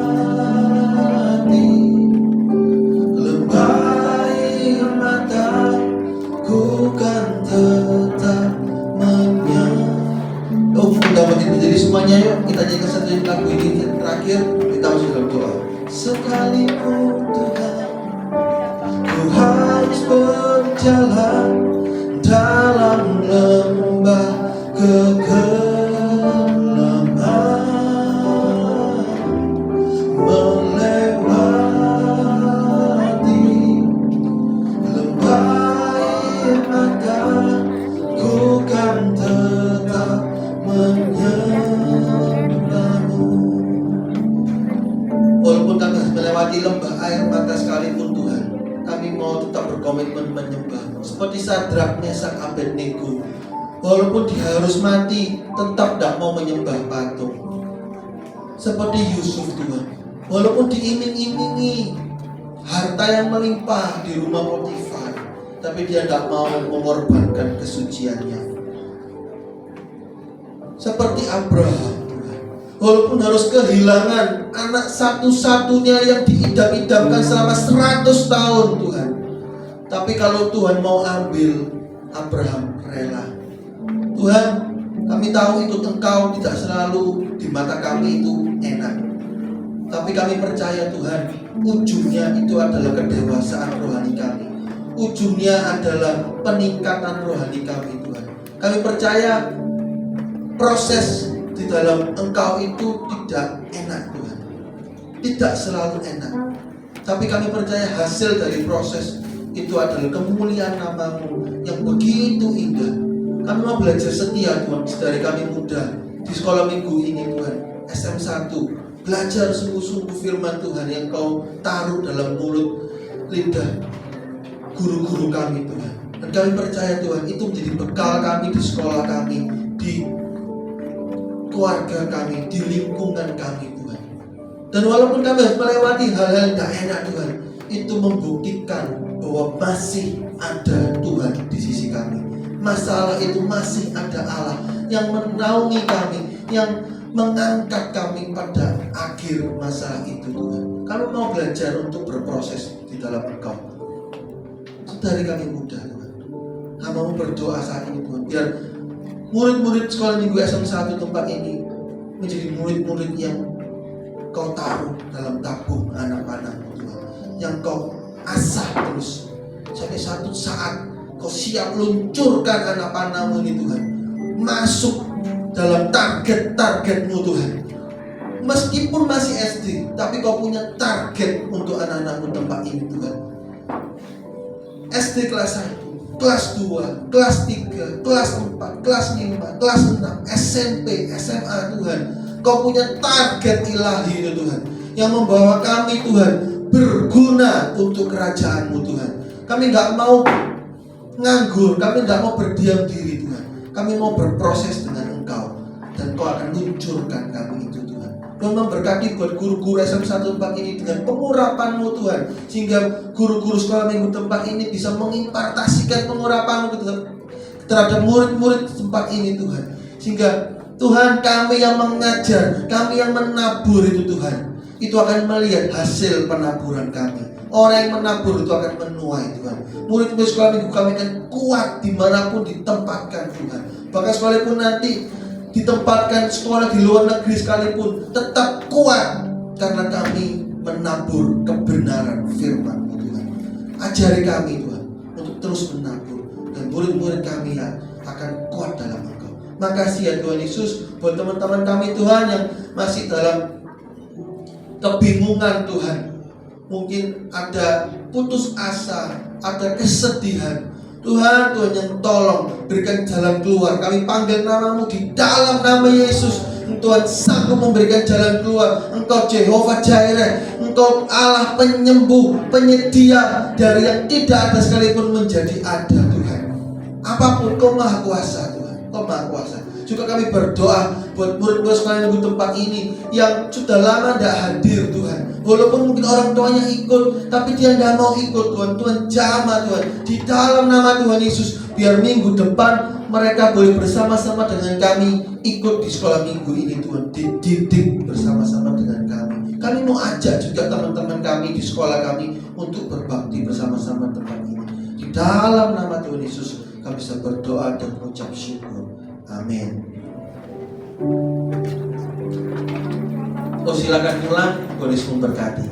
lembah air mata, ku kan tetap udah makin jadi semuanya, yuk kita nyanyikan satu lagu ini terakhir, kita masuk dalam doa. Sekalipun Tuhan ku harus berjalan dalam lembah kegelapan, melewati melewati lembah air mata sekalipun Tuhan, kami mau tetap berkomitmen menyembah. Seperti Sadrak, Mesak, Abednego, walaupun dia harus mati, tetap tidak mau menyembah patung. Seperti Yusuf Tuhan, walaupun diiming-imingi harta yang melimpah di rumah Potifar, tapi dia tidak mau mengorbankan kesuciannya. Seperti Abraham Tuhan, walaupun harus kehilangan anak satu-satunya yang diidam-idamkan selama 100 tahun Tuhan, tapi kalau Tuhan mau ambil, Abraham rela. Tuhan, kami tahu ikut Engkau tidak selalu di mata kami itu enak, tapi kami percaya Tuhan, ujungnya itu adalah kedewasaan rohani kami. Ujungnya adalah peningkatan rohani kami Tuhan. Kami percaya proses di dalam Engkau itu tidak enak Tuhan, tidak selalu enak, tapi kami percaya hasil dari proses itu adalah kemuliaan nama-Mu yang begitu indah. Kami mau belajar setia Tuhan dari kami muda di sekolah minggu ini Tuhan, SM1, belajar sungguh-sungguh firman Tuhan yang Kau taruh dalam mulut lidah guru-guru kami Tuhan. Dan kami percaya Tuhan itu menjadi bekal kami di sekolah kami, di keluarga kami, di lingkungan kami Tuhan. Dan walaupun kami harus melewati hal-hal yang tidak enak Tuhan, itu membuktikan bahwa masih ada Tuhan di sisi kami. Masalah itu masih ada Allah yang menaungi kami, yang mengangkat kami pada akhir masalah itu Tuhan. Kami mau belajar untuk berproses di dalam Engkau. Itu dari kami muda Tuhan. Kami mau berdoa saat ini Tuhan, biar murid-murid sekolah minggu SM1 tempat ini menjadi murid-murid yang Kau taruh dalam tabung anak panah-Mu Tuhan, yang Kau asah terus sampai satu saat Kau siap luncurkan anak panah-Mu ini Tuhan, masuk dalam target-target-Mu Tuhan. Meskipun masih SD, tapi Kau punya target untuk anak-anak-Mu tempat ini Tuhan. SD kelas 1, kelas 2, kelas 3, kelas 4, kelas 5, kelas 6, SMP, SMA Tuhan. Kau punya target ilahi itu Tuhan, yang membawa kami Tuhan berguna untuk kerajaan-Mu Tuhan. Kami gak mau nganggur, kami gak mau berdiam diri Tuhan. Kami mau berproses dengan Engkau, dan Kau akan luncurkan kami itu Tuhan. Tuhan memberkati buat guru-guru SM1 tempat ini dengan pengurapan-Mu Tuhan, sehingga guru-guru sekolah minggu tempat ini bisa mengimpartasikan pengurapan-Mu terhadap murid-murid tempat ini Tuhan. Sehingga Tuhan, kami yang mengajar, kami yang menabur itu Tuhan, itu akan melihat hasil penaburan kami. Orang yang menabur itu akan menuai Tuhan. Murid-murid sekolah minggu kami akan kuat dimanapun ditempatkan Tuhan. Bahkan sekalipun nanti ditempatkan sekolah di luar negeri sekalipun, tetap kuat karena kami menabur kebenaran firman-Mu Tuhan. Ajari kami Tuhan untuk terus menabur, dan murid-murid kami akan kuat dalam Engkau. Makasih ya Tuhan Yesus buat teman-teman kami Tuhan yang masih dalam kebingungan Tuhan. Mungkin ada putus asa, ada kesedihan. Tuhan yang tolong berikan jalan keluar. Kami panggil nama-Mu di dalam nama Yesus. Tuhan sanggup memberikan jalan keluar. Engkau Jehovah Jireh, Engkau Allah penyembuh, penyedia dari yang tidak ada sekalipun menjadi ada Tuhan. Apapun Kau maha kuasa Tuhan, Kau maha kuasa. Juga kami berdoa buat murid-murid sekolah minggu tempat ini yang sudah lama tidak hadir Tuhan. Walaupun mungkin orang tuanya ikut, tapi dia tidak mau ikut Tuhan. Tuhan jamah Tuhan, di dalam nama Tuhan Yesus, biar minggu depan mereka boleh bersama-sama dengan kami ikut di sekolah minggu ini Tuhan, dididik bersama-sama dengan kami. Kami mau ajak juga teman-teman kami di sekolah kami untuk berbakti bersama-sama tempat ini. Di dalam nama Tuhan Yesus kami bisa berdoa dan mengucap syukur. Amin. Oh, silakan pulang, Tuhan Yesus memberkati.